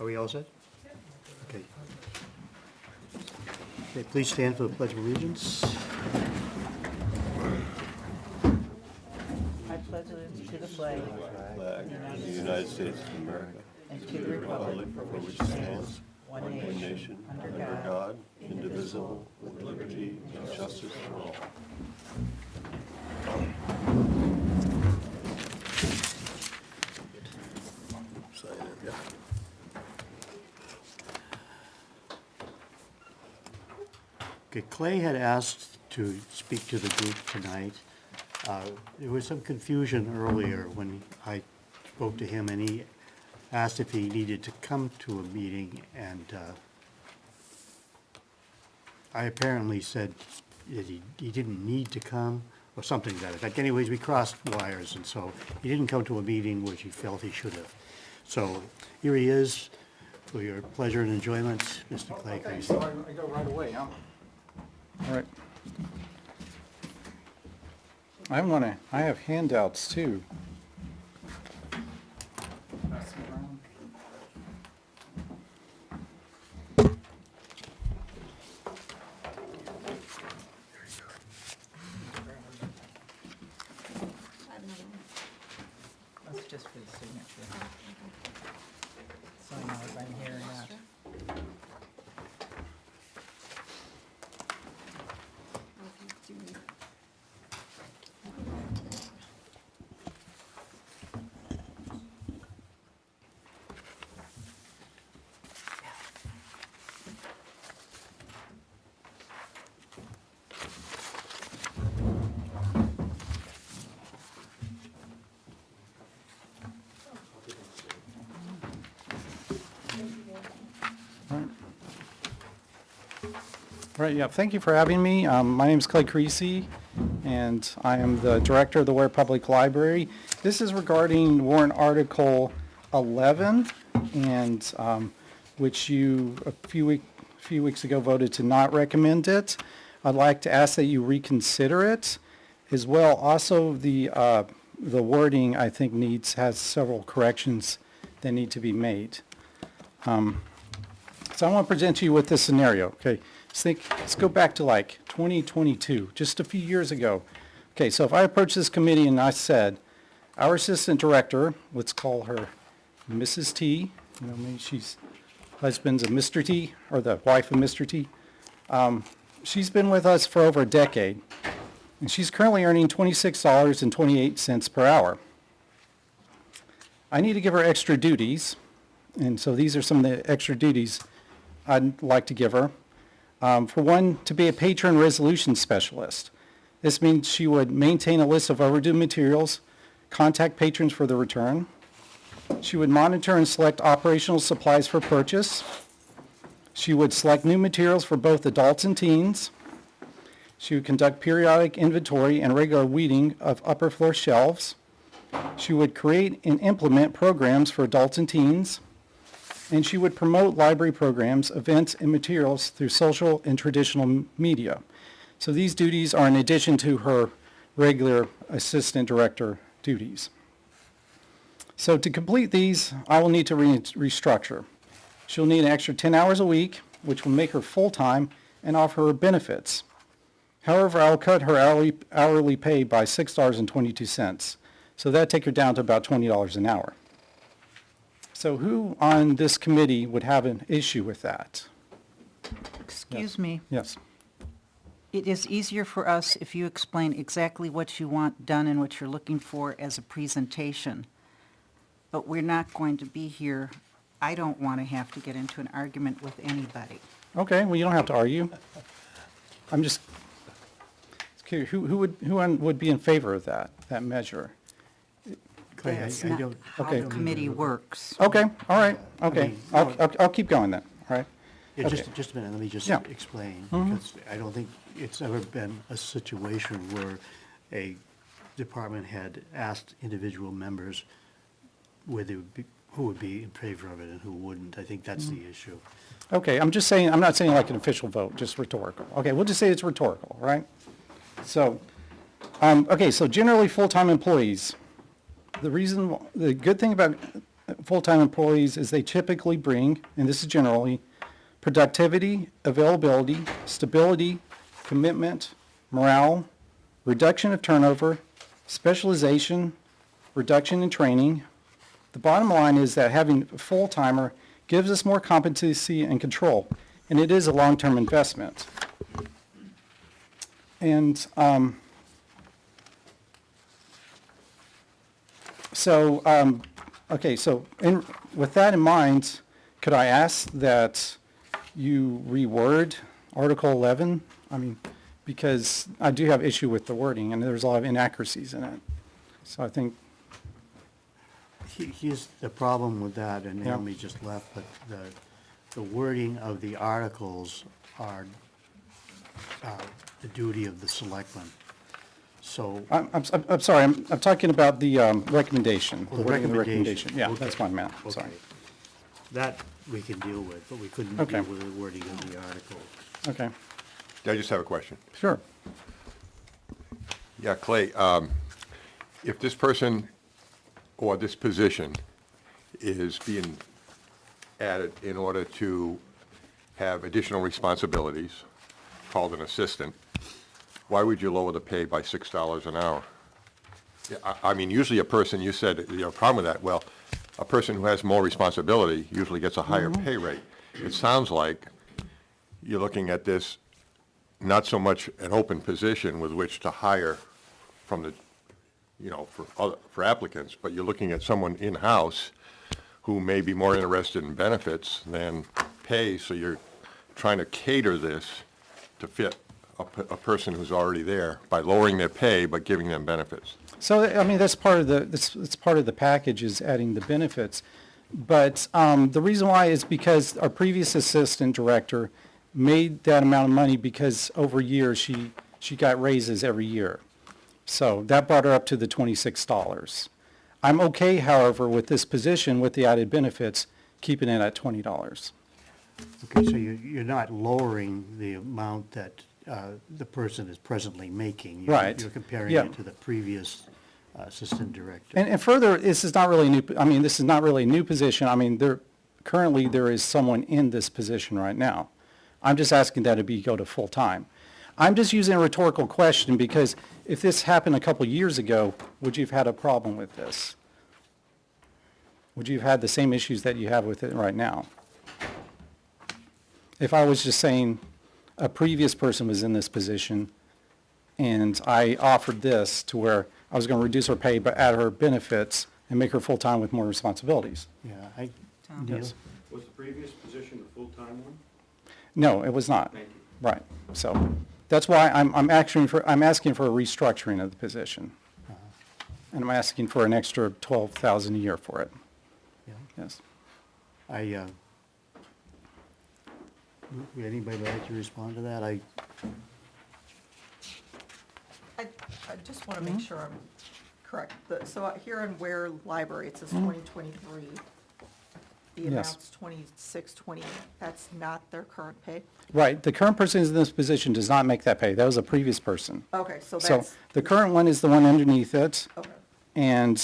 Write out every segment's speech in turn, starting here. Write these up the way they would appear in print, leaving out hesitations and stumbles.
Are we all set? Okay. Okay, please stand for the Pledge of Allegiance. I pledge allegiance to the flag Flag of the United States of America, and to the republic for which it stands, one one nation, nation, under under God, God, indivisible, with liberty and justice for all. Sign it, yeah. Okay, Clay had asked to speak to the group tonight. There was some confusion earlier when I spoke to him, and he asked if he needed to come to a meeting, and I apparently said that he didn't need to come, or something to that effect. Anyways, we crossed wires, and so he didn't come to a meeting which he felt he should have. So here he is, for your pleasure and enjoyment, Mr. Clay Okay, Creasy. so I go right away, huh? All right. I have handouts too. Pass them around. that's just for the signature. So I know if I'm here or not. Right, yeah, thank you for having me. My name is Clay Creasy, and I am the director of the Ware Public Library. This is regarding warrant article 11, and which you, a few weeks ago, voted to not recommend it. I'd like to ask that you reconsider it as well. Also, the wording, I think, has several corrections that need to be made. So I want to present to you with this scenario, okay? Let's go back to like 2022, just a few years ago. Okay, so if I approached this committee and I said, our assistant director, let's call her Mrs. T, maybe she's husband's a Mr. T, or the wife of Mr. T. She's been with us for over a decade, and she's currently earning $26.28 per hour. I need to give her extra duties, and so these are some of the extra duties I'd like to give her. For one, to be a patron resolution specialist. This means she would maintain a list of overdue materials, contact patrons for the return. She would monitor and select operational supplies for purchase. She would select new materials for both adults and teens. She would conduct periodic inventory and regular weeding of upper floor shelves. She would create and implement programs for adults and teens. And she would promote library programs, events, and materials through social and traditional media. So these duties are in addition to her regular assistant director duties. So to complete these, I will need to restructure. She'll need an extra 10 hours a week, which will make her full-time and offer her benefits. However, I'll cut her hourly pay by $6.22. So that'd take her down to about $20 an hour. So who on this committee would have an issue with that? Excuse me, Yes. it is easier for us if you explain exactly what you want done and what you're looking for as a presentation. But we're not going to be here. I don't want to have to get into an argument with anybody. Okay, well, you don't have to argue. I'm just curious, who would be in favor of that measure? Clay, That's I not don't. how okay. the committee works. Okay, all right, okay. mean, I'll keep going then, all right? Yeah, Okay. just a minute, let me just Yeah. explain, because I don't think it's ever been a situation where a department had asked individual members whether who would be in favor of it and who wouldn't. I think that's the issue. Okay, I'm just saying, I'm not saying like an official vote, just rhetorical. Okay, we'll just say it's rhetorical, right? So, Okay, so generally, full-time employees. The good thing about full-time employees is they typically bring, and this is generally, productivity, availability, stability, commitment, morale, reduction of turnover, specialization, reduction in training. The bottom line is that having a full-timer gives us more competency and control, and it is a long-term investment. And okay, so with that in mind, could I ask that you reword Article 11? I mean, because I do have issue with the wording, and there's a lot of inaccuracies in it. So I think, Here's the problem with that, and Yeah. Naomi just left, but the wording of the articles are the duty of the selectmen. So, I'm sorry, I'm talking about the recommendation. Well, the wording of the recommendation. Yeah, Okay. that's what I meant, sorry. okay, that we can deal with, but we couldn't Okay. deal with the wording of the article. Okay, I just have a question. sure. Yeah, Clay, if this person or this position is being added in order to have additional responsibilities, called an assistant, why would you lower the pay by $6 an hour? Yeah, I mean, usually a person, you said, you have a problem with that. Well, a person who has more responsibility usually gets a higher pay rate. It sounds like you're looking at this not so much an open position with which to hire from the, for applicants, but you're looking at someone in-house who may be more interested in benefits than pay, so you're trying to cater this to fit a person who's already there by lowering their pay but giving them benefits. So, I mean, that's part of that's part of the package is adding the benefits. But the reason why is because our previous assistant director made that amount of money because over years she got raises every year. So that brought her up to the $26. I'm okay, however, with this position with the added benefits, keeping it at $20. Okay, so you're not lowering the amount that the person is presently making. Right. You're comparing Yeah. it to the previous assistant director. And further, this is not really this is not really a new position. I mean, currently there is someone in this position right now. I'm just asking that it go to full-time. I'm just using a rhetorical question because if this happened a couple years ago, would you have had a problem with this? Would you have had the same issues that you have with it right now? If I was just saying a previous person was in this position and I offered this to where I was going to reduce her pay but add her benefits and make her full-time with more responsibilities. Yeah, Tom? Neil? Yes. Was the previous position a full-time one? No, it was not. Thank you. Right. So that's why I'm asking for a restructuring of the position. And I'm asking for an extra $12,000 a year for it. Yeah. Yes. Would anybody like to respond to that? I just want to make sure I'm correct. So here in Ware Library, it says 2023. The Yes. amount's 2620. That's not their current pay? Right. The current person in this position does not make that pay. That was a previous person. Okay, so So that's, the current one is the one underneath it. okay.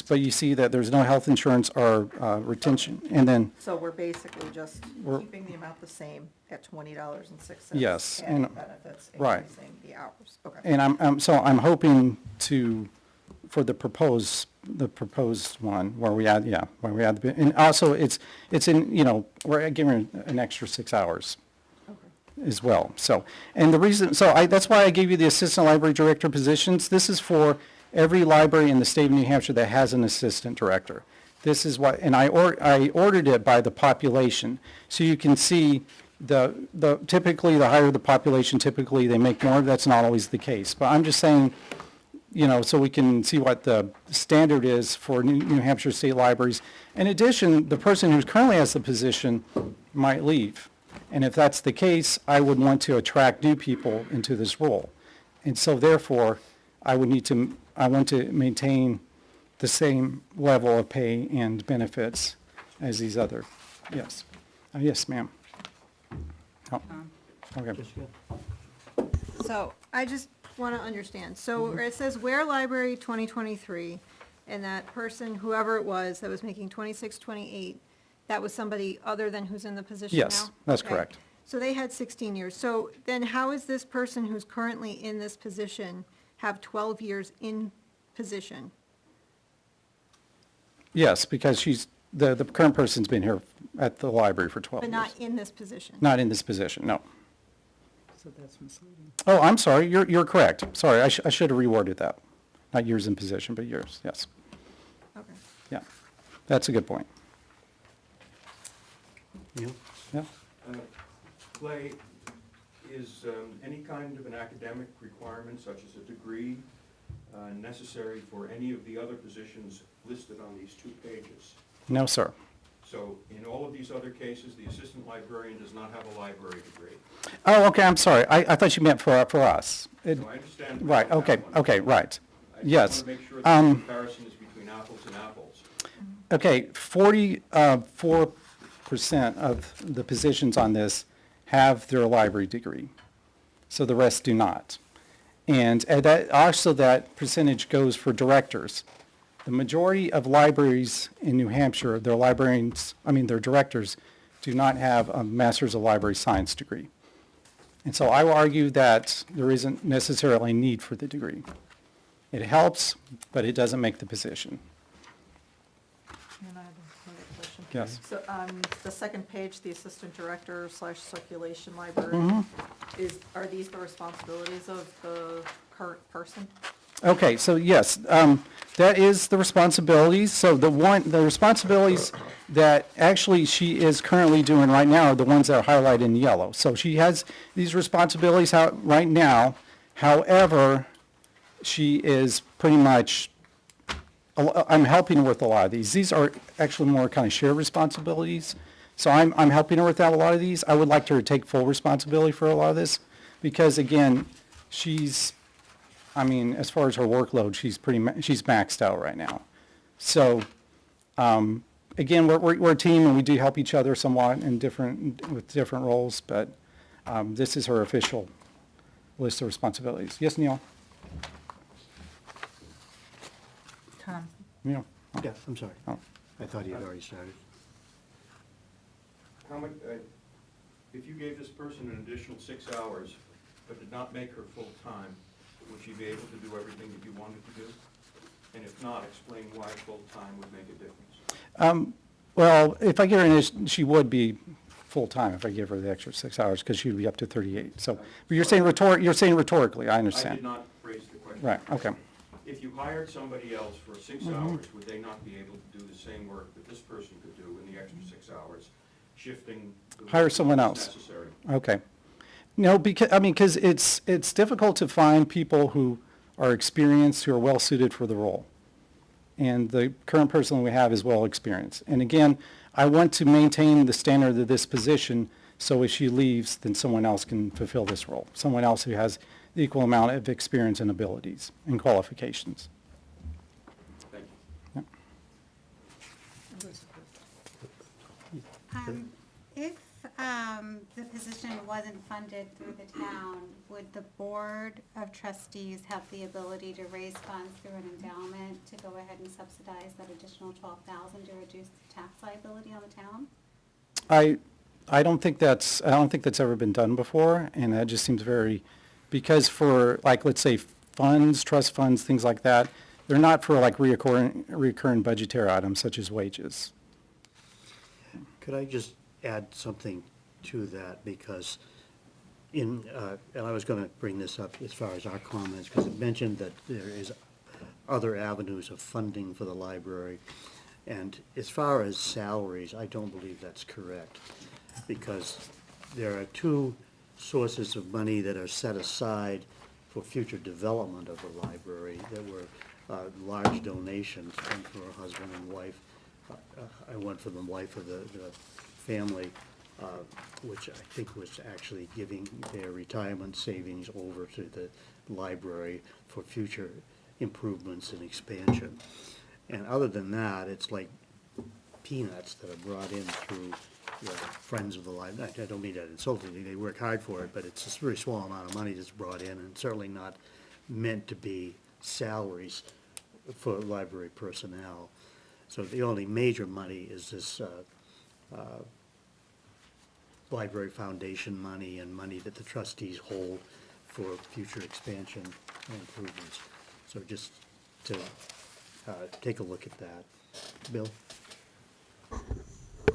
But you see that there's no health insurance or retention. And then, So we're basically just We're- keeping the amount the same at $20.06. Yes, adding and- benefits, right. increasing the hours. Okay. and I'm hoping for the proposed one where we add, and also it's in, we're giving an extra 6 hours as well. So, and the reason, that's why I gave you the assistant library director positions. This is for every library in the state of New Hampshire that has an assistant director. This is what, and I ordered it by the population. So you can see typically the higher the population, typically they make more. That's not always the case. But I'm just saying, so we can see what the standard is for New Hampshire state libraries. In addition, the person who currently has the position might leave. And if that's the case, I would want to attract new people into this role. And so therefore, I want to maintain the same level of pay and benefits as these other. Yes. Yes, ma'am. Oh, okay. Jessica? So I just want to understand. So it says Ware Library 2023, and that person, whoever it was, that was making 2628, that was somebody other than who's in the position now? Yes, that's Okay. correct. So they had 16 years. So then how is this person who's currently in this position have 12 years in position? Yes, because the current person's been here at the library for 12 But years. not in this position? Not in this position, no. So that's misleading. Oh, I'm sorry, you're correct. Sorry, I should have reworded that. Not years in position, but years, yes. Okay. Yeah, that's a good point. Neil? Yeah. Clay, is any kind of an academic requirement, such as a degree, necessary for any of the other positions listed on these 2 pages? No, sir. So in all of these other cases, the assistant librarian does not have a library degree. Oh, okay, I'm sorry. I thought you meant for us. So I understand. Right, about that okay, one. okay, right. I Yes. just want to make sure that the comparison is between apples and apples. Okay, 44% of the positions on this have their library degree, so the rest do not. And that percentage goes for directors. The majority of libraries in New Hampshire, their directors do not have a Master's of Library Science degree. And so I will argue that there isn't necessarily a need for the degree. It helps, but it doesn't make the position. And I have another question. Yes. So on the second page, the assistant director / circulation library, are these the responsibilities of the current person? Okay, so yes, that is the responsibilities. So the responsibilities that actually she is currently doing right now are the ones that are highlighted in yellow. So she has these responsibilities right now. However, she is pretty much, I'm helping her with a lot of these. These are actually more kind of shared responsibilities. So I'm helping her with a lot of these. I would like her to take full responsibility for a lot of this because again, as far as her workload, she's maxed out right now. So, again, we're a team and we do help each other somewhat with different roles, but this is her official list of responsibilities. Yes, Neil? Tom? Neil? Yeah, I'm sorry. Oh. I thought he had already started. How much, if you gave this person an additional 6 hours, but did not make her full-time, would she be able to do everything that you wanted to do? And if not, explain why full-time would make a difference. Well, if I give her she would be full-time if I give her the extra 6 hours, because she would be up to 38. So, but you're saying rhetorically, I I understand. did not raise the question. Right, okay. If you hired somebody else for 6 hours, would they not be able to do the same work that this person could do in the extra 6 hours, shifting the work Hire someone that's else. necessary? Okay. No, because it's difficult to find people who are experienced, who are well-suited for the role. And the current person we have is well-experienced. And again, I want to maintain the standard of this position, so if she leaves, then someone else can fulfill this role. Someone else who has the equal amount of experience and abilities and qualifications. Thank you. If the position wasn't funded through the town, would the Board of Trustees have the ability to raise funds through an endowment to go ahead and subsidize that additional $12,000 to reduce the tax liability on the town? I don't think that's ever been done before, and that just seems because for, like, let's say funds, trust funds, things like that, they're not for like recurring budgetary items such as wages. Could I just add something to that, because and I was going to bring this up as far as our comments, because it mentioned that there is other avenues of funding for the library. And as far as salaries, I don't believe that's correct, because there are 2 sources of money that are set aside for future development of the library that were large donations, one for a husband and wife, one for the wife of the family, which I think was actually giving their retirement savings over to the library for future improvements and expansion. And other than that, it's like peanuts that are brought in through the Friends of the Library. I don't mean that insultingly, they work hard for it, but it's a very small amount of money that's brought in, and certainly not meant to be salaries for library personnel. So the only major money is this library foundation money and money that the trustees hold for future expansion and improvements. So just to take a look at that. Bill?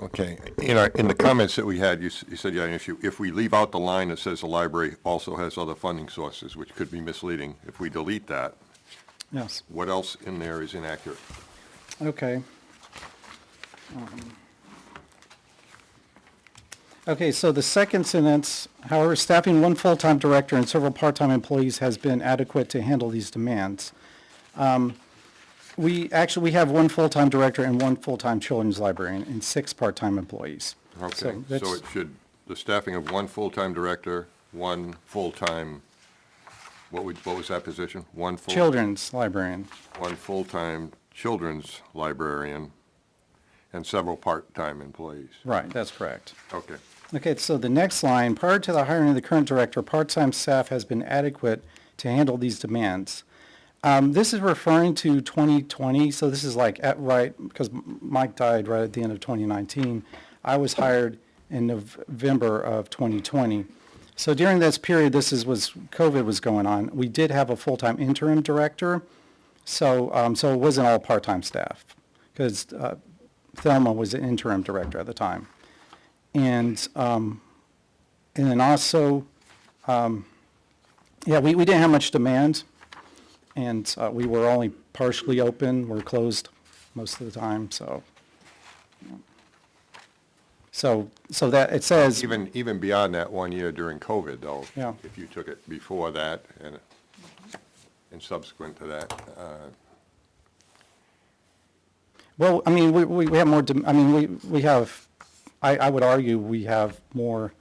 Okay, in the comments that we had, you said you had an issue. If we leave out the line that says the library also has other funding sources, which could be misleading, if we delete that, Yes, what else in there is inaccurate? okay. Okay, so the second sentence, however, staffing one full-time director and several part-time employees has been adequate to handle these demands. We have one full-time director and one full-time children's librarian and 6 part-time employees. Okay, so that's- it should, the staffing of one full-time director, one full-time, what was that position? Children's librarian, One full-time children's librarian, and several part-time employees. right, that's correct. Okay. Okay, so the next line, prior to the hiring of the current director, part-time staff has been adequate to handle these demands. This is referring to 2020, so this is like because Mike died right at the end of 2019. I was hired in November of 2020. So during this period, COVID was going on. We did have a full-time interim director, so it wasn't all part-time staff, because Thelma was the interim director at the time. And then also, we didn't have much demand, and we were only partially open. We're closed most of the time, so. So that, it says. Even beyond that 1 year during COVID, though. Yeah. If you took it before that and subsequent to that, Well, I mean, we have more, we have, I would argue we have more,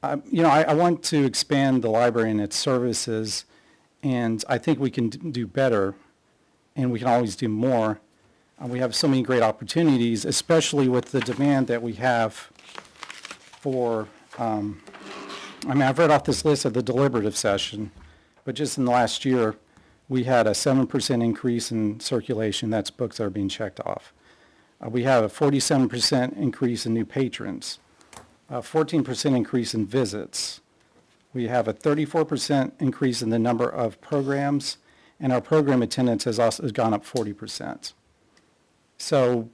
I want to expand the library and its services, and I think we can do better, and we can always do more. We have so many great opportunities, especially with the demand that we have for, I've read off this list of the deliberative session, but just in the last year, we had a 7% increase in circulation. That's books that are being checked off. We have a 47% increase in new patrons, a 14% increase in visits. We have a 34% increase in the number of programs, and our program attendance has gone up 40%. So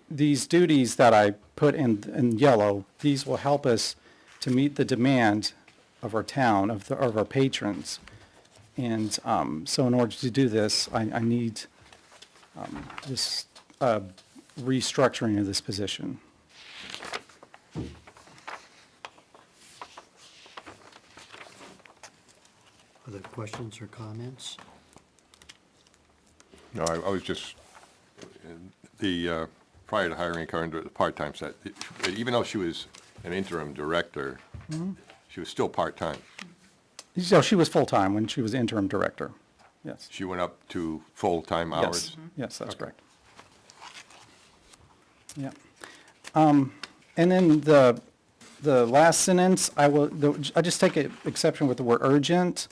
these duties that I put in yellow, these will help us to meet the demand of our town, of our patrons. And so in order to do this, I need this restructuring of this position. Other questions or comments? no, I was just, prior to hiring the part-time set, even though she was an interim director, she was still part-time. So she was full-time when she was interim director. Yes. She went up to full-time hours? Yes, that's Okay. correct. Yeah. And then the last sentence, I just take exception with the word urgent.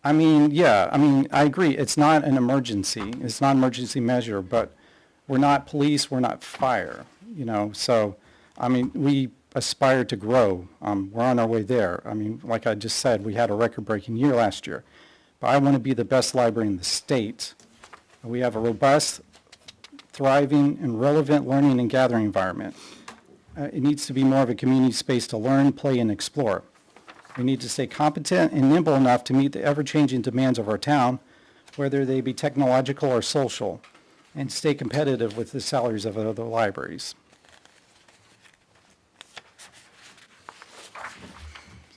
I agree, it's not an emergency, it's not an emergency measure, but we're not police, we're not fire, so, we aspire to grow. We're on our way there. Like I just said, we had a record-breaking year last year, but I want to be the best library in the state. We have a robust, thriving, and relevant learning and gathering environment. It needs to be more of a community space to learn, play, and explore. We need to stay competent and nimble enough to meet the ever-changing demands of our town, whether they be technological or social, and stay competitive with the salaries of other libraries.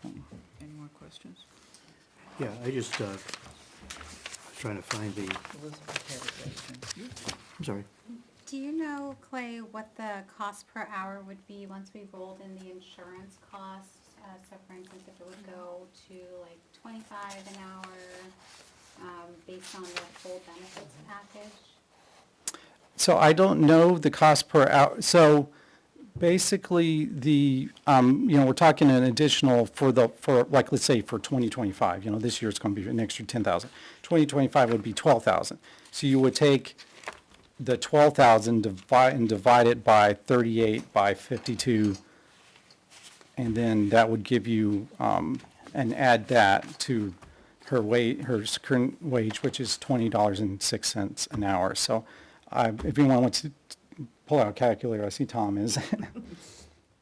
Any more questions? Yeah, I just, trying to find the, Elizabeth had a question. I'm sorry. Do you know, Clay, what the cost per hour would be once we rolled in the insurance cost? So for instance, if it would go to like 25 an hour, based on the full benefits package? So I don't know the cost per hour. So Basically, we're talking an additional for like, let's say for 2025, this year it's going to be an extra 10,000. 2025 would be 12,000. So you would take the 12,000 divide it by 38 by 52, and then that would give you, and add that to her current wage, which is $20.06 an hour. So if anyone wants to pull out a calculator, I see Tom is.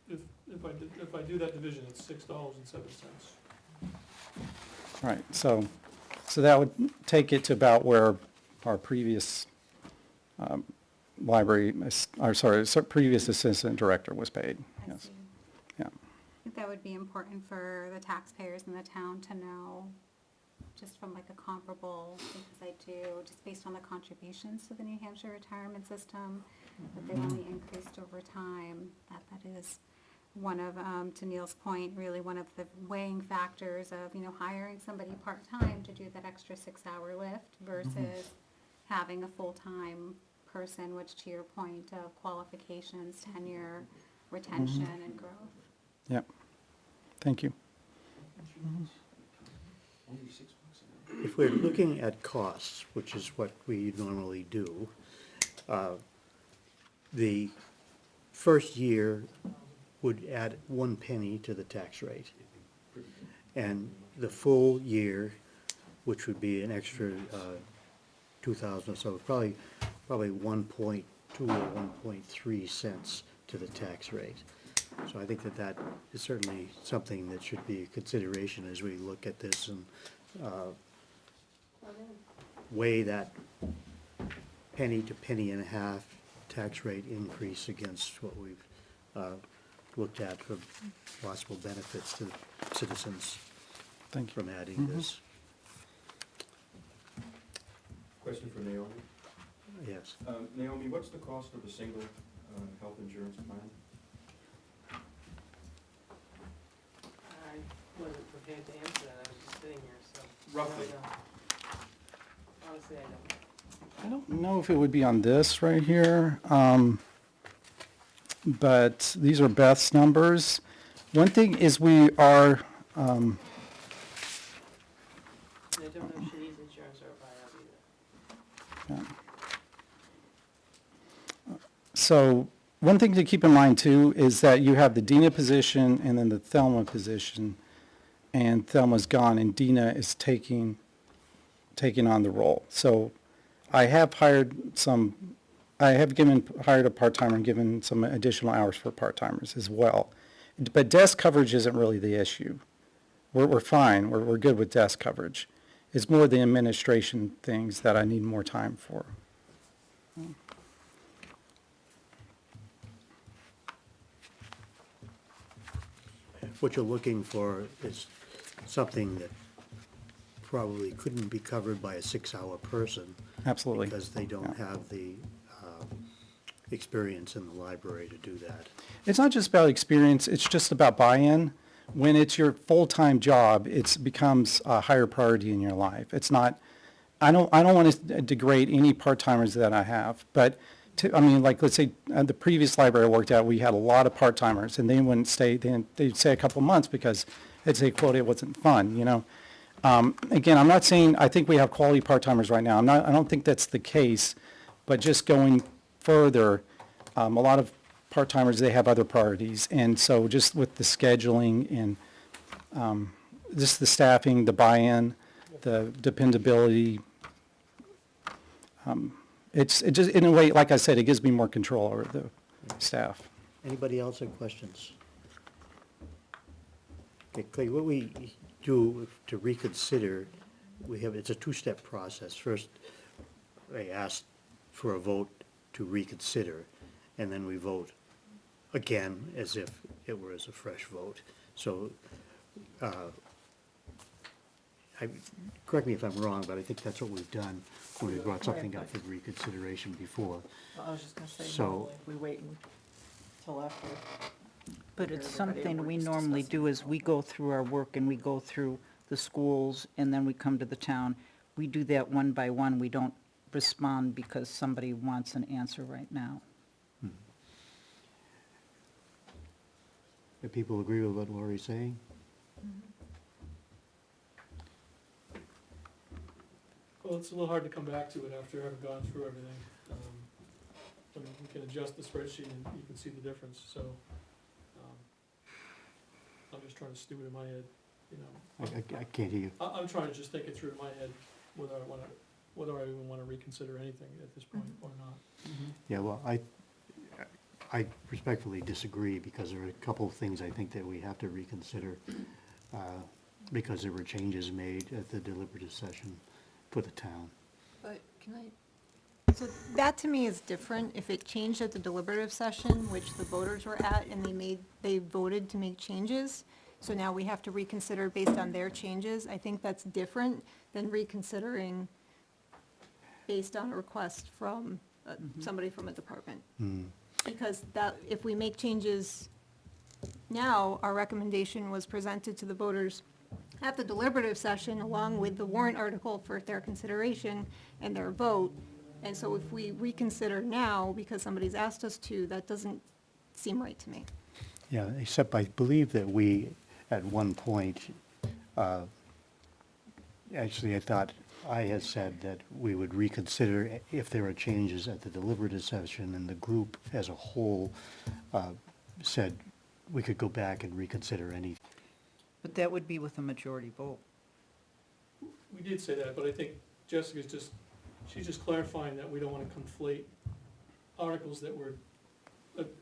If I do that division, it's $6.07. Right, so that would take it to about where our previous previous assistant director was paid, I yes. see. Yeah, I think that would be important for the taxpayers in the town to know, just from like a comparable, because I do, just based on the contributions to the New Hampshire retirement system, that they've only increased over time, that is one of, to Neil's point, really one of the weighing factors of, hiring somebody part-time to do that extra 6-hour lift versus having a full-time person, which to your point of qualifications, tenure, retention, and growth. yep, thank you. If we're looking at costs, which is what we normally do, the first year would add 1 penny to the tax rate. And the full year, which would be an extra 2,000 or so, probably 1.2 or 1.3 cents to the tax rate. So I think that is certainly something that should be a consideration as we look at this and weigh that penny to penny and a half tax rate increase against what we've looked at for possible benefits to citizens Thank you. from adding this. Question for Naomi. Yes. Naomi, what's the cost of a single health insurance plan? I wasn't prepared to answer that, I was just sitting here, so. Roughly. I don't know. Honestly, I don't. I don't know if it would be on this right here, but these are Beth's numbers. One thing is we are, And I don't know if she needs insurance or if I have either. so one thing to keep in mind too is that you have the Dina position and then the Thelma position, and Thelma's gone and Dina is taking on the role. So I have hired hired a part-timer and given some additional hours for part-timers as well. But desk coverage isn't really the issue. We're fine, we're good with desk coverage. It's more the administration things that I need more time for. What you're looking for is something that probably couldn't be covered by a 6-hour person. Absolutely. Because they don't Yeah. have the experience in the library to do that. It's not just about experience, it's just about buy-in. When it's your full-time job, it becomes a higher priority in your life. It's not, I don't want to degrade any part-timers that I have, but like, let's say, at the previous library I worked at, we had a lot of part-timers, and they wouldn't stay, they'd stay a couple of months because they'd say, quote, it wasn't fun, Again, I'm not saying, I think we have quality part-timers right now. I don't think that's the case, but just going further, a lot of part-timers, they have other priorities. And so just with the scheduling and just the staffing, the buy-in, the dependability, it just, in a way, like I said, it gives me more control over the staff. Anybody else have questions? Okay, Clay, what we do to reconsider, it's a 2-step process. First, I ask for a vote to reconsider, and then we vote again as if it were as a fresh vote. So, correct me if I'm wrong, but I think that's what we've done when we brought something up for reconsideration before. I was just gonna say, So- normally, we wait until after. But it's Everybody at something work we is normally discussing. do is we go through our work and we go through the schools and then we come to the town. We do that one by one. We don't respond because somebody wants an answer right now. Do people agree with what Lori's saying? Well, it's a little hard to come back to it after having gone through everything. I mean, you can adjust the spreadsheet and you can see the difference, so, I'm just trying to stew it in my head, you know. I can't hear you. I'm trying to just think it through in my head, whether I even wanna reconsider anything at this point or not. Yeah, well, I respectfully disagree, because there are a couple of things I think that we have to reconsider, because there were changes made at the deliberative session for the town. But can so that to me is different. If it changed at the deliberative session, which the voters were at, and they voted to make changes, so now we have to reconsider based on their changes, I think that's different than reconsidering based on a request from somebody from a department. Because if we make changes now, our recommendation was presented to the voters at the deliberative session, along with the warrant article for their consideration and their vote. And so if we reconsider now, because somebody's asked us to, that doesn't seem right to me. Yeah, except I believe that we, at one point, actually, I thought I had said that we would reconsider if there are changes at the deliberative session, and the group as a whole said we could go back and reconsider anything. But that would be with a majority vote. We did say that, but I think she's just clarifying that we don't wanna conflate articles that were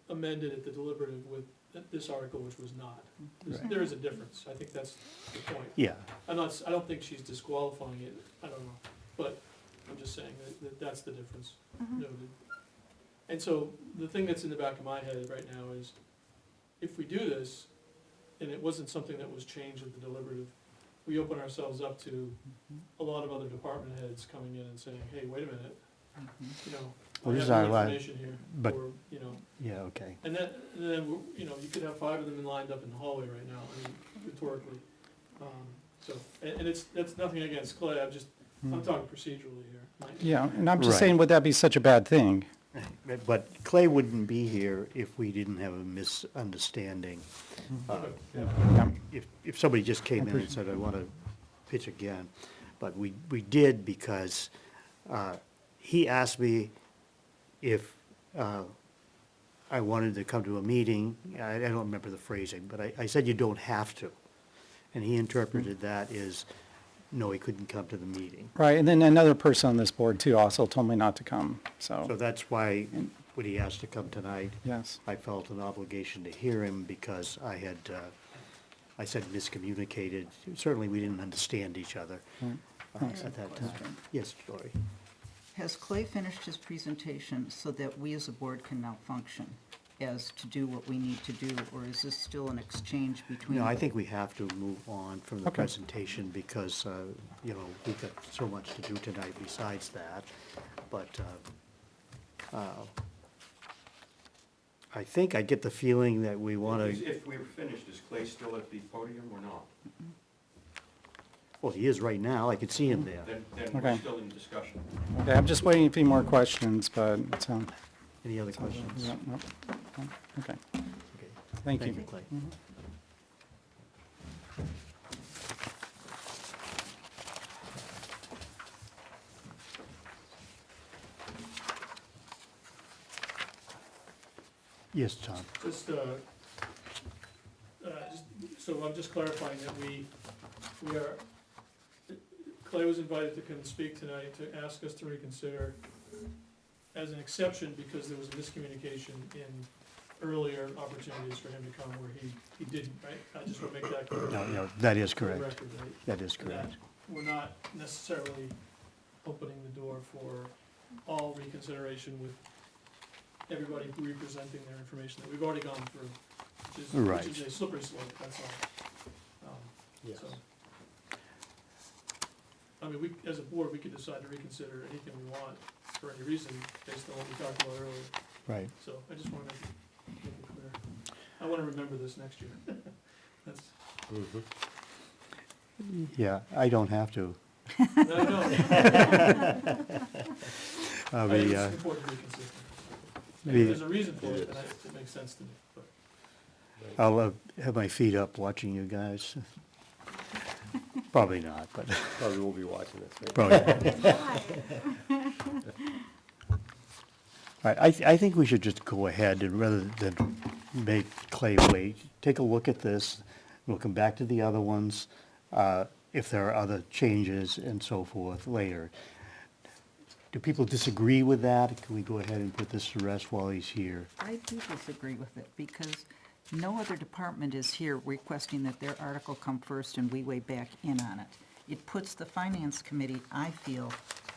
amended at the deliberative with this article, which was not. There is a difference, I think that's the point. Yeah, I don't think she's disqualifying it, I don't know, but I'm just saying that's the difference noted. And so, the thing that's in the back of my head right now is, if we do this, and it wasn't something that was changed at the deliberative, we open ourselves up to a lot of other department heads coming in and saying, hey, wait a minute, you know, Well, I this have is new our information here, but- or, you know, yeah, okay. and then, you know, you could have 5 of them lined up in the hallway right now, I mean, rhetorically. So, and that's nothing against Clay, I'm talking procedurally here. Yeah, and I'm just Right. saying, would that be such a bad thing? But Clay wouldn't be here if we didn't have a misunderstanding. Okay, Yeah. If somebody just came in and said, I want to pitch again, but we did because he asked me if I wanted to come to a meeting. I don't remember the phrasing, but I said you don't have to. And he interpreted that as, no, he couldn't come to the meeting. Right, and then another person on this board too also told me not to come, So so, that's why, when he asked to come tonight, yes. I felt an obligation to hear him because I had, I said miscommunicated. Certainly, we didn't understand each other at that time. Yes, Lori? Has Clay finished his presentation so that we as a board can now function as to do what we need to do, or is this still an exchange between? No, I think we have to move on from the Okay. presentation because, you know, we've got so much to do tonight besides that. But I think I get the feeling that we want to, If we were finished, is Clay still at the podium or not? well, he is right now. I can see him there. Then we're Okay. still in discussion. Okay, I'm just waiting for any more questions, but, Any other questions? yeah, no, okay, Okay. thank you. Clay. Yes, Tom? So I'm just clarifying that we are, Clay was invited to come and speak tonight to ask us to reconsider as an exception because there was a miscommunication in earlier opportunities for him to come where he didn't, right? I just want to make that clear. No, that is for the correct. record, right? That is That correct. we're not necessarily opening the door for all reconsideration with everybody representing their information that we've already gone through, which is a slippery slope, that's all. Yes. So, I mean, as a board, we could decide to reconsider anything we want for any reason based on what we talked about earlier. Right. So I just want to make it clear. I want to remember this next year. That's, Yeah, I don't have to. no. I'll I think be, it's important to be consistent. be- If there's a reason for it, then it makes sense to me, but. I'll have my feet up watching you guys. Probably not, but Probably will be watching this, right? probably. All right, I think we should just go ahead and rather than make Clay wait, take a look at this. We'll come back to the other ones, if there are other changes and so forth later. Do people disagree with that? Can we go ahead and put this to rest while he's here? I do disagree with it, because no other department is here requesting that their article come first and we weigh back in on it. It puts the finance committee, I feel,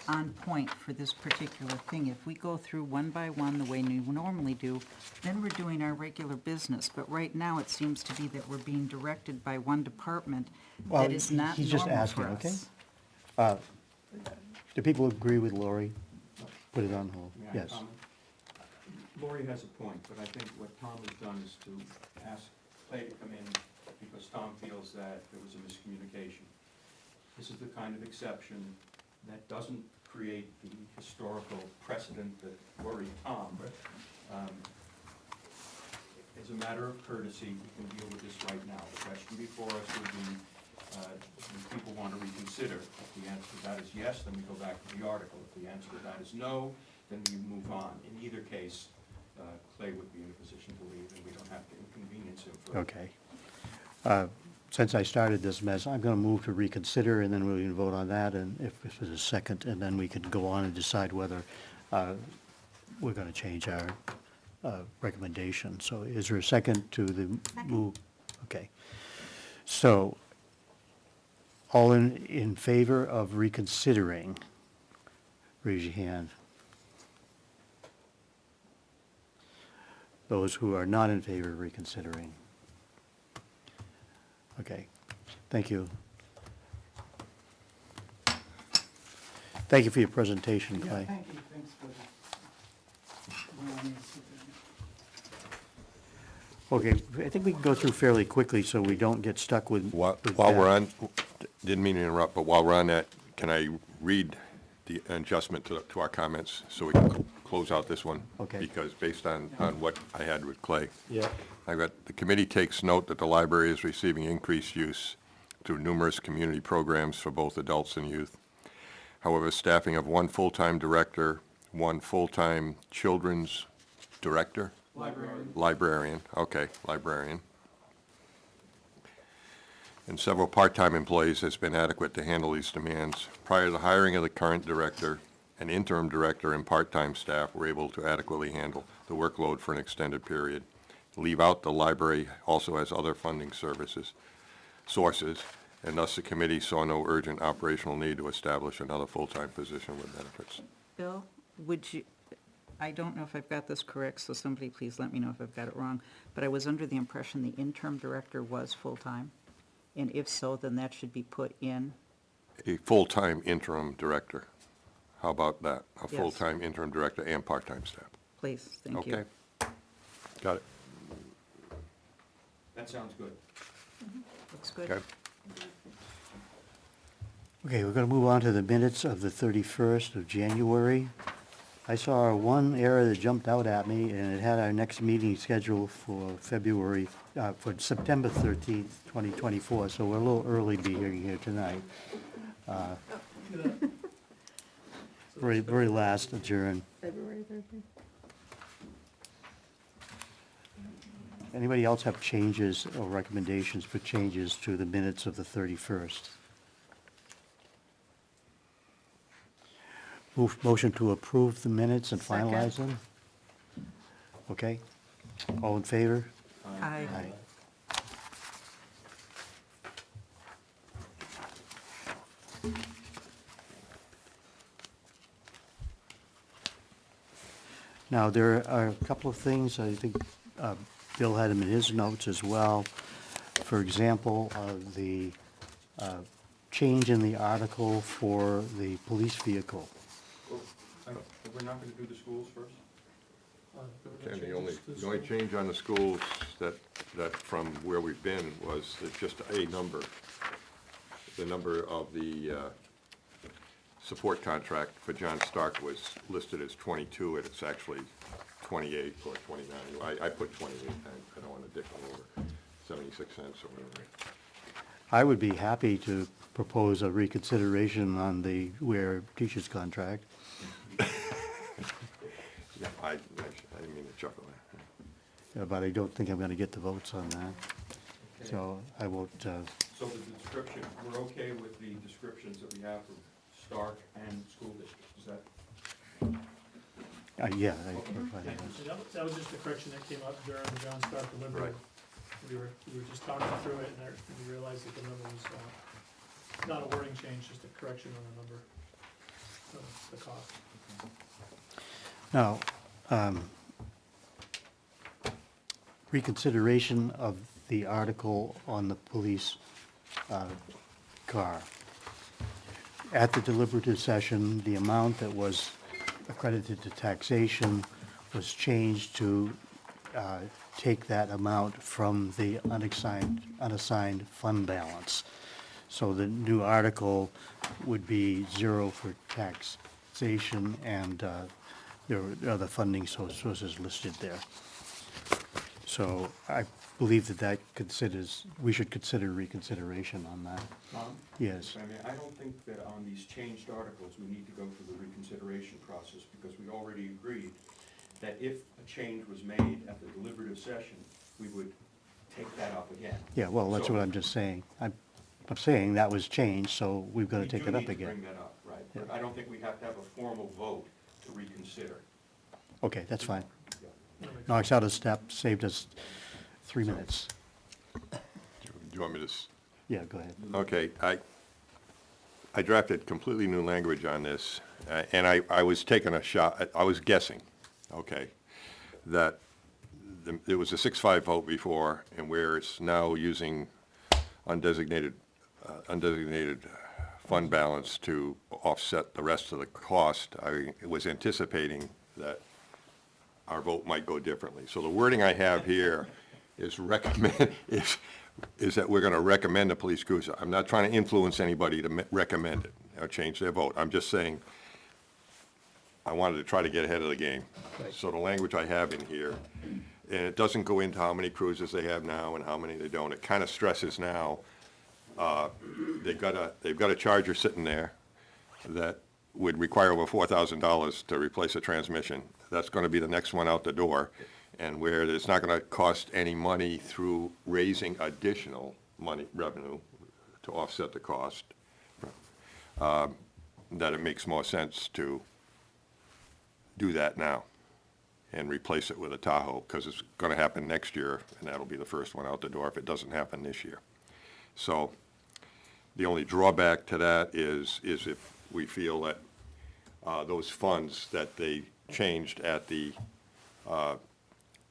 on point for this particular thing. If we go through one by one the way we normally do, then we're doing our regular business. But right now, it seems to be that we're being directed by one department Well, that is not he's just normal asking, for okay? us. Do people agree with Lori? Put it on hold. May I Yes. comment? Lori has a point, but I think what Tom has done is to ask Clay to come in because Tom feels that there was a miscommunication. This is the kind of exception that doesn't create the historical precedent that worried Tom. As a matter of courtesy, we can deal with this right now. The question before us would be, do people want to reconsider? If the answer to that is yes, then we go back to the article. If the answer to that is no, then we move on. In either case, Clay would be in a position to leave, and we don't have to inconvenience him further. Okay. Since I started this mess, I'm going to move to reconsider, and then we can vote on that, and if there's a second, and then we can go on and decide whether we're going to change our recommendation. So is there a second to the move? Okay. So, all in favor of reconsidering, raise your hand. Those who are not in favor of reconsidering. Okay, thank you. Thank you for your presentation, Clay. Thank you, thanks for Okay, I think we can go through fairly quickly so we don't get stuck with. While with while we're that. on, didn't mean to interrupt, but while we're on that, can I read the adjustment to our comments so we can close out this one? Okay. Because based on what I had with Clay. Yeah. I got, the committee takes note that the library is receiving increased use through numerous community programs for both adults and youth. However, staffing of one full-time director, one full-time children's director? Librarian, okay, librarian. And several part-time employees has been adequate to handle these demands. Prior to the hiring of the current director, an interim director and part-time staff were able to adequately handle the workload for an extended period. Leave out the library also has other funding sources, and thus the committee saw no urgent operational need to establish another full-time position with benefits. Bill, would you, I don't know if I've got this correct, so somebody please let me know if I've got it wrong, but I was under the impression the interim director was full-time, and if so, then that should be put in. A full-time interim director. How about that? A Yes. full-time interim director and part-time staff. Please, thank you. Okay. Got it. That sounds good. Looks good. Okay. Okay, we're going to move on to the minutes of the 31st of January. I saw one error that jumped out at me, and it had our next meeting scheduled for for September 13th, 2024, so we're a little early being here tonight. Very last adjourn. February 13th. Anybody else have changes or recommendations for changes to the minutes of the 31st? Motion to approve the minutes and Second. finalize them? Okay, all in favor? Aye. Now, there are a couple of things, I think Bill had them in his notes as well. For example, the change in the article for the police vehicle. We're not going to do the schools first? And the only change on the schools that from where we've been was that just a number, the number of the support contract for John Stark was listed as 22, and it's actually 28 or 29. I put 28, I don't want to dick all over 76 cents or whatever. I would be happy to propose a reconsideration on the Ware teacher's contract. Yeah, I didn't mean to chuckle there. But I don't think I'm gonna get the votes on that. Okay. So I won't, So the description, we're okay with the descriptions that we have for Stark and school district, is that? yeah. So that was just a correction that came up during the John Stark deliberative. We were just talking through it, and we realized that the number was, not a wording change, just a correction on the number, of the cost. Now, reconsideration of the article on the police car. At the deliberative session, the amount that was accredited to taxation was changed to take that amount from the unassigned fund balance. So the new article would be 0 for taxation, and there are other funding sources listed there. So I believe that we should consider reconsideration on that. Tom? Yes. I mean, I don't think that on these changed articles, we need to go through the reconsideration process, because we already agreed that if a change was made at the deliberative session, we would take that up again. Yeah, well, that's what I'm just saying. I'm saying that was changed, so we've got to take it up We do need to again. bring that up, right, but I don't think we have to have a formal vote to reconsider. Okay, that's fine. Yeah. Knocks out a step, saved us 3 minutes. Do you want me to Yeah, go ahead. Okay, I drafted completely new language on this, and I was taking a shot, I was guessing, okay, that there was a 6-5 vote before, and where it's now using undesignated fund balance to offset the rest of the cost, I was anticipating that our vote might go differently. So the wording I have here is recommend, is that we're going to recommend a police cruiser. I'm not trying to influence anybody to recommend it or change their vote. I'm just saying I wanted to try to get ahead of the game. So the language I have in here, and it doesn't go into how many cruisers they have now and how many they don't. It kind of stresses now, they've got a Charger sitting there that would require over $4,000 to replace a transmission. That's going to be the next one out the door. And where it's not going to cost any money through raising additional revenue to offset the cost, that it makes more sense to do that now and replace it with a Tahoe, because it's going to happen next year, and that'll be the first one out the door if it doesn't happen this year. So the only drawback to that is if we feel that those funds that they changed at the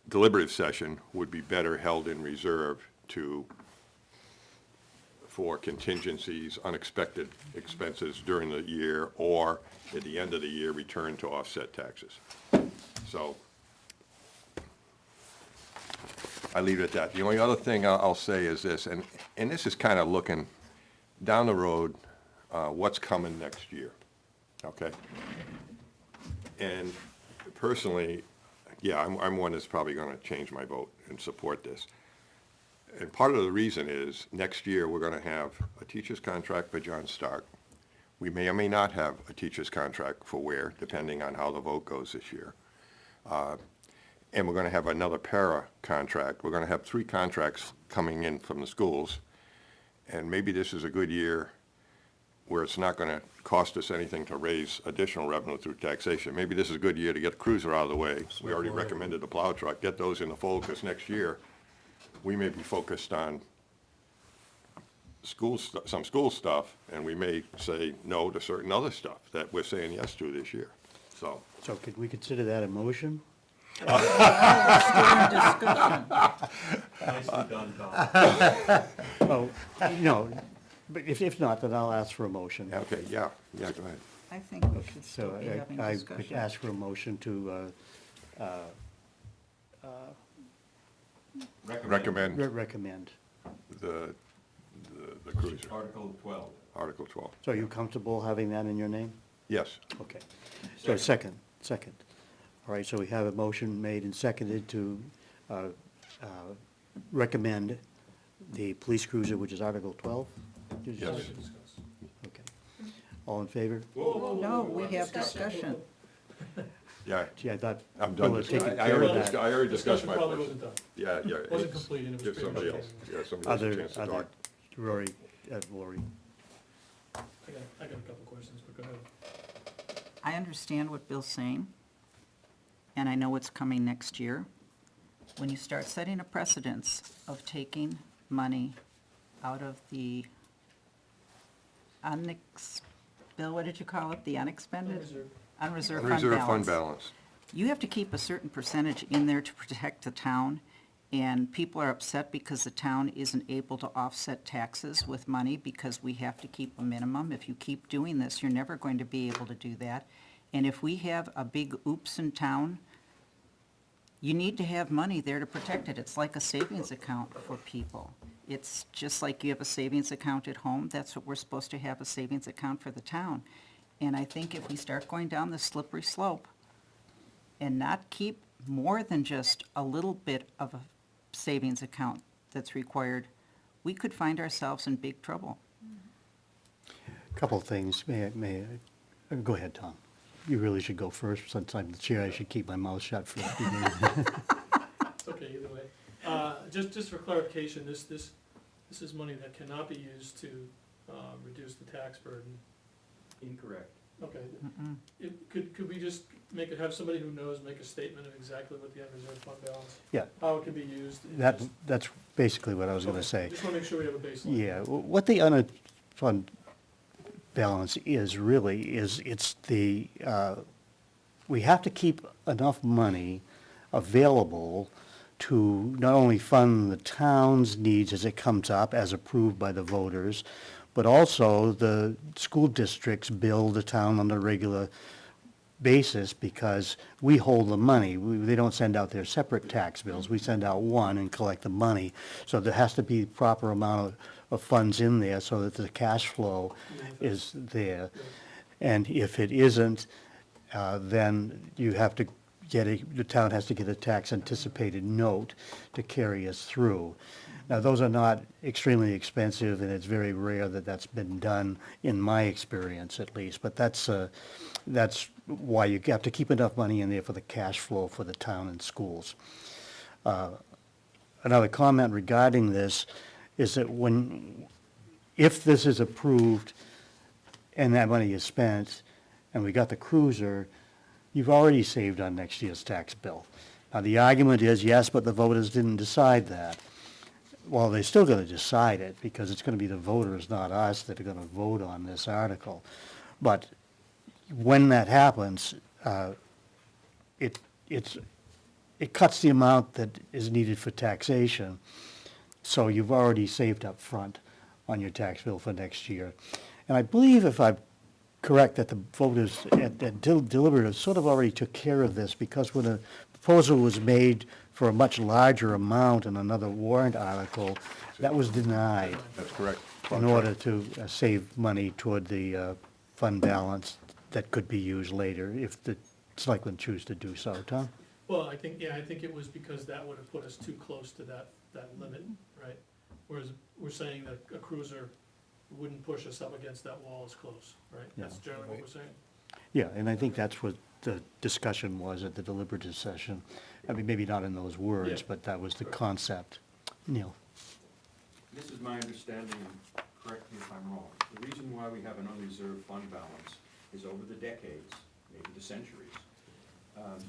deliberative session would be better held in reserve for contingencies, unexpected expenses during the year, or at the end of the year, return to offset taxes. So I leave it at that. The only other thing I'll say is this, and this is kind of looking down the road, what's coming next year, okay? And personally, yeah, I'm one that's probably going to change my vote and support this. And part of the reason is, next year, we're going to have a teacher's contract for John Stark. We may or may not have a teacher's contract for Ware, depending on how the vote goes this year. And we're going to have another para contract. We're going to have 3 contracts coming in from the schools. And maybe this is a good year where it's not going to cost us anything to raise additional revenue through taxation. Maybe this is a good year to get the cruiser out of the way. We already recommended the plow truck. Get those in the fold, because next year, we may be focused on some school stuff, and we may say no to certain other stuff that we're saying yes to this year. So could we consider that a motion? Nicely done, Tom. Oh, no, but if not, then I'll ask for a motion. okay, yeah, go ahead. I think we should still So be having I discussion. ask for a motion to Recommend recommend. the cruiser, Article 12. Article 12. So are you comfortable having that in your name? Yes. Okay. So second. All right, so we have a motion made and seconded to recommend the police cruiser, which is Article 12? Did you Yes. say? Okay. All in favor? No, we have discussion. Yeah, Gee, I thought I'm Bill done. had taken I care of already, that. I already discussed Discussion my probably question. wasn't done. Yeah. Wasn't it's- complete, and it was Give pretty somebody much else, yeah, somebody else a chance to Other, talk. Rory, Lori. I got a couple questions, but go ahead. I understand what Bill's saying, and I know what's coming next year. When you start setting a precedence of taking money out of the Bill, what did you call it? The unexpended? Unreserved. Unreserved Fund balance. You have to keep a certain percentage in there to protect the town, and people are upset because the town isn't able to offset taxes with money because we have to keep a minimum. If you keep doing this, you're never going to be able to do that. And if we have a big oops in town, you need to have money there to protect it. It's like a savings account for people. It's just like you have a savings account at home. That's what we're supposed to have, a savings account for the town. And I think if we start going down the slippery slope and not keep more than just a little bit of a savings account that's required, we could find ourselves in big trouble. Couple of things, go ahead, Tom. You really should go first, since I'm the chair, I should keep my mouth shut for a few minutes. It's okay either way. Just for clarification, this is money that cannot be used to reduce the tax burden. Incorrect. Okay. Could we just have somebody who knows make a statement of exactly what the unreserved fund balance, Yeah, how it can be used? and that, just- that's basically what I was gonna Okay, say. Just wanna make sure we have a baseline. Yeah, what the unfund balance is really, it's the, we have to keep enough money available to not only fund the town's needs as it comes up, as approved by the voters, but also the school districts bill the town on a regular basis because we hold the money. They don't send out their separate tax bills. We send out one and collect the money. So there has to be proper amount of funds in there so that the cash flow is there. And if it isn't, then you have to the town has to get a tax anticipated note to carry us through. Now, those are not extremely expensive, and it's very rare that that's been done, in my experience at least, but that's why you have to keep enough money in there for the cash flow for the town and schools. Another comment regarding this is that if this is approved and that money is spent, and we got the cruiser, you've already saved on next year's tax bill. Now, the argument is, yes, but the voters didn't decide that. Well, they're still gonna decide it, because it's gonna be the voters, not us, that are gonna vote on this article. But when that happens, it cuts the amount that is needed for taxation, so you've already saved up front on your tax bill for next year. And I believe, if I'm correct, that the voters at deliberative sort of already took care of this, because when a proposal was made for a much larger amount in another warrant article, that was denied That's correct. in order to save money toward the fund balance that could be used later if the selectmen choose to do so. Tom? Well, I think it was because that would have put us too close to that limit, right? Whereas we're saying that a cruiser wouldn't push us up against that wall as close, right? That's Yeah. generally what we're saying. Yeah, and I think that's what the discussion was at the deliberative session. I mean, maybe not in those words, Yeah. but that was the concept. Neil? This is my understanding, and correct me if I'm wrong. The reason why we have an unreserved fund balance is over the decades, maybe the centuries. At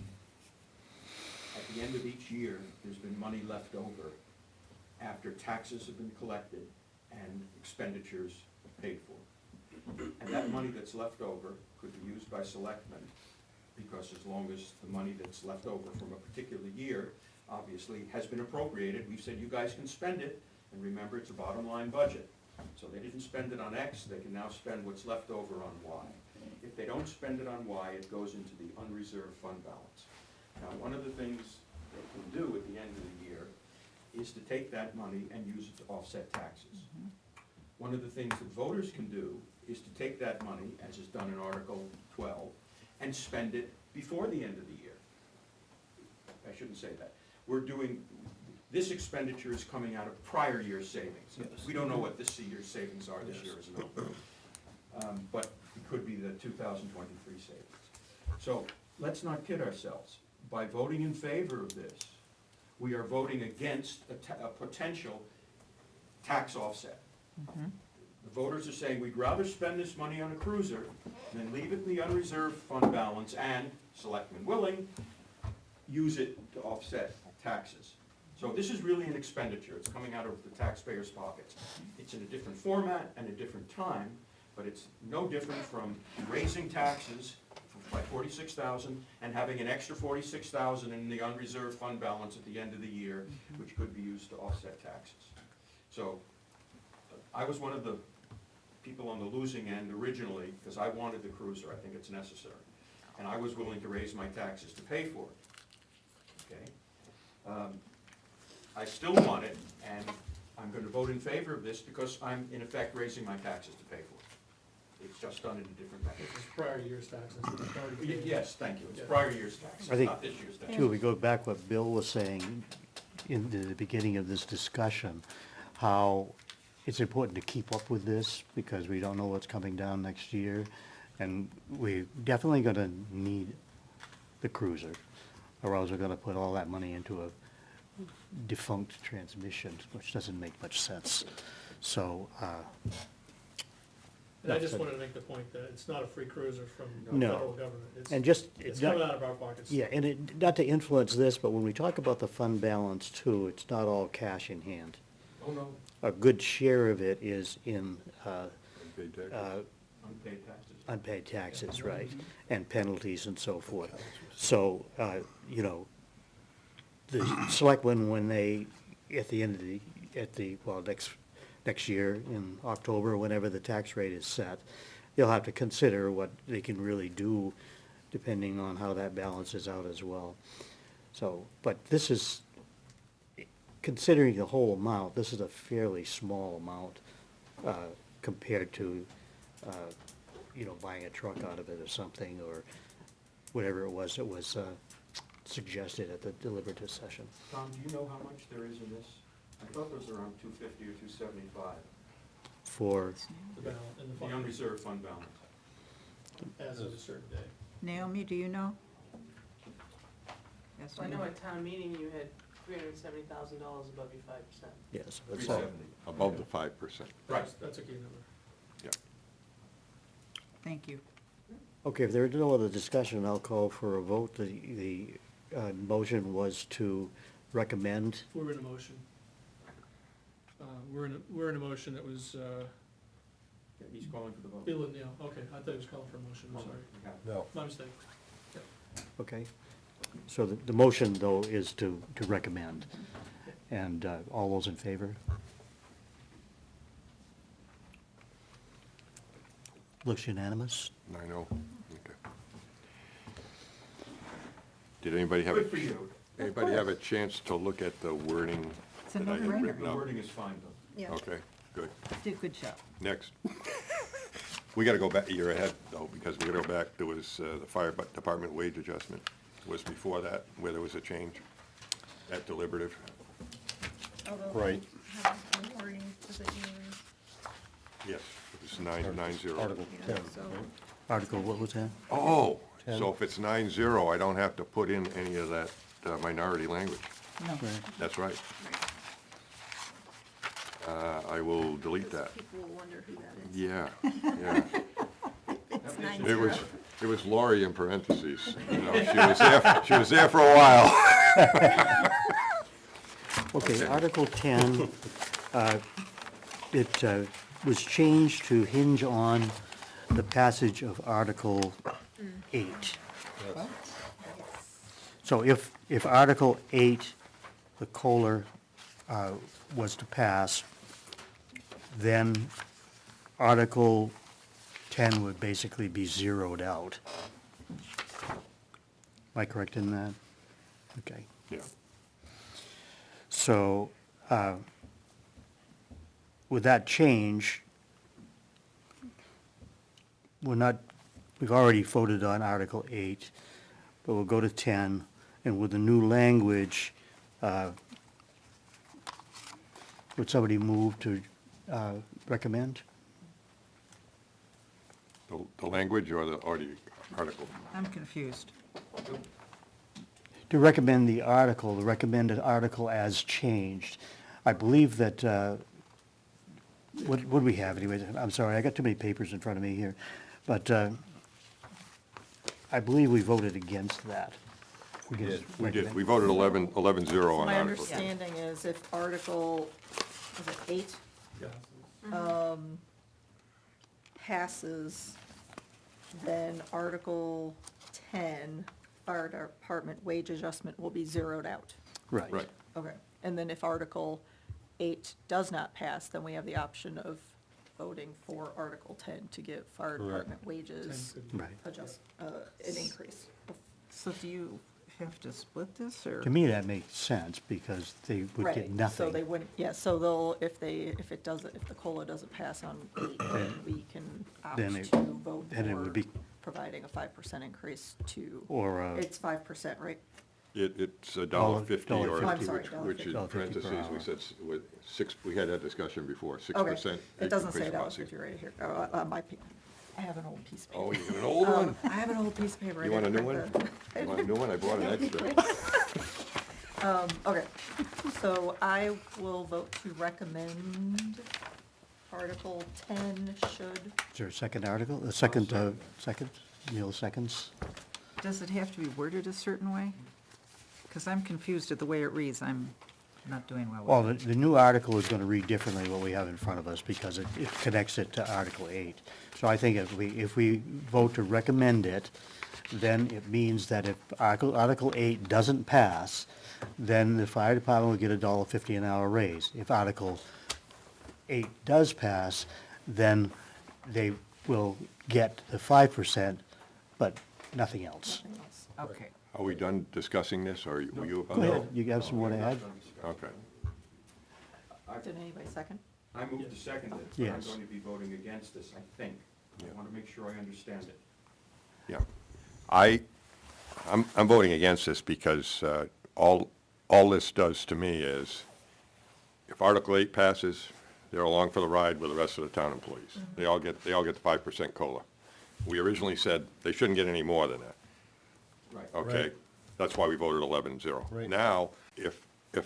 the end of each year, there's been money left over after taxes have been collected and expenditures paid for. And that money that's left over could be used by selectmen, because as long as the money that's left over from a particular year, obviously, has been appropriated, we've said you guys can spend it, and remember, it's a bottom line budget. So they didn't spend it on X, they can now spend what's left over on Y. If they don't spend it on Y, it goes into the unreserved fund balance. Now, one of the things they can do at the end of the year is to take that money and use it to offset taxes. One of the things that voters can do is to take that money, as is done in Article 12, and spend it before the end of the year. I shouldn't say that. We're doing, this expenditure is coming out of prior year's savings. Yes. We don't know what this year's savings are this year, is no. But it could be the 2023 savings. So let's not kid ourselves. By voting in favor of this, we are voting against a potential tax offset. The voters are saying, we'd rather spend this money on a cruiser than leave it in the unreserved fund balance and, selectmen willing, use it to offset taxes. So this is really an expenditure. It's coming out of the taxpayers' pockets. It's in a different format and a different time, but it's no different from raising taxes by 46,000 and having an extra 46,000 in the unreserved fund balance at the end of the year, which could be used to offset taxes. So I was one of the people on the losing end originally, because I wanted the cruiser. I think it's necessary. And I was willing to raise my taxes to pay for it. Okay? I still want it, and I'm going to vote in favor of this because I'm in effect raising my taxes to pay for it. It's just done in a different This method. is prior year's taxes. It's already paid. Yes, thank you. It's Yeah. prior year's taxes, I think- not this year's taxes. Too, we go back what Bill was saying in the beginning of this discussion, how it's important to keep up with this because we don't know what's coming down next year. And we're definitely gonna need the cruiser, or else we're gonna put all that money into a defunct transmission, which doesn't make much sense. So, And I just wanted to make the point that it's not a free cruiser from the No. federal government. It's- and just. It's coming out of our pockets. Yeah, and it, not to influence this, but when we talk about the fund balance too, it's not all cash in hand. Oh, no, A good share of it is in, Unpaid taxes. unpaid taxes. unpaid taxes, right, and penalties and so forth. So, you know, the selectmen, when they, at the end of well, next year in October, whenever the tax rate is set, they'll have to consider what they can really do depending on how that balances out as well. So, but this is, considering the whole amount, this is a fairly small amount compared to, you know, buying a truck out of it or something, or whatever it was that was suggested at the deliberative session. Tom, do you know how much there is in this? I thought it was around 250 or 275, For, The balance, and the the fund, unreserved fund balance. as of a certain day. Naomi, do you know? Yes, So I know ma'am. at town meeting, you had $370,000 above your 5%. yes, that's 370. Above the 5%. Right. That's a key number. Yeah. Thank you. Okay, if there is no other discussion, I'll call for a vote. The motion was to recommend. We're in a motion. We're in a motion that was, Yeah, he's calling for the vote. Bill and Neil, okay, I thought he was calling for a motion, I'm sorry. Yeah. No. My mistake. Okay, so the motion, though, is to recommend. And all those in favor? Looks unanimous. 9-0, okay. Did anybody have, Good for you. anybody have a chance to look at the wording It's that I another had wringer. written The up? wording is fine, though. Yeah. Okay, good. Did a good job. Next. We gotta go back a year ahead, though, because we gotta go back, there was the fire department wage adjustment was before that, where there was a change at deliberative. Although Right. I have the wording, does it use- Yes, it was 9-0. Article yeah, 10. so, right? Article, what was that? Oh, so if it's 9-0, I don't have to put in any of that minority language. No. That's right. I will delete that. people will wonder who that is. Yeah, yeah. It's It was, 9-0. it was Lori in parentheses. You know, she was there for a while. Okay, Article 10, it was changed to hinge on the passage of Article 8. So if Article 8, the COLA, was to pass, then Article 10 would basically be zeroed out. Am I correct in that? Okay. Yeah. So, with that change, we're not, we've already voted on Article 8, but we'll go to 10, and with the new language, would somebody move to recommend? The language or the article? I'm confused. To recommend the article, the recommended article as changed. I believe that, what do we have anyways? I'm sorry, I got too many papers in front of me here. But I believe we voted against that. We did. We recommend- voted 11-0 on My Article. understanding is if Article, was it 8? Passes, then Article 10, fire department wage adjustment will be zeroed out. Right. Right. Okay, and then if Article 8 does not pass, then we have the option of voting for Article 10 to give fire department wages Right. an increase. So do you have to split this, or? To me, that makes sense, because they would get Right, nothing. so they wouldn't, yeah, so they'll, if the COLA doesn't pass on 8, then we can opt Then it- to vote then it would for be- providing a 5% increase to, Or, it's 5%, right? It's $1.50 $1.50, or, I'm sorry, which in $1.50 per parentheses, we hour. said, with 6, we had that discussion before, 6%. Okay, it doesn't say increase that, policy. if you're right here, I have an old piece of paper. Oh, you got an old one? I have an old piece of paper. I You want a didn't new print one? the- You want a new one? I brought an extra. Okay, so I will vote to recommend Article 10 should, Is there a second article? A second, second? Neil seconds? Does it have to be worded a certain way? Because I'm confused at the way it reads. I'm not doing well Well, with it. the new article is going to read differently what we have in front of us, because it connects it to Article 8. So I think if we vote to recommend it, then it means that if Article 8 doesn't pass, then the fire department will get $1.50 an hour raise. If Article 8 does pass, then they will get the 5%, but nothing else. nothing else. Okay. Are we done discussing this, or were you about? Go ahead, you have some more to add? Okay. Did anybody second? I moved to second it, but I'm Yes. going to be voting against this, I think. I Yeah. want to make sure I understand it. Yeah. I'm voting against this because all this does to me is, if Article 8 passes, they're along for the ride with the rest of the town employees. They all get the 5% COLA. We originally said they shouldn't get any more than that. Right. Okay? Right. That's why we voted 11-0. Right. Now, if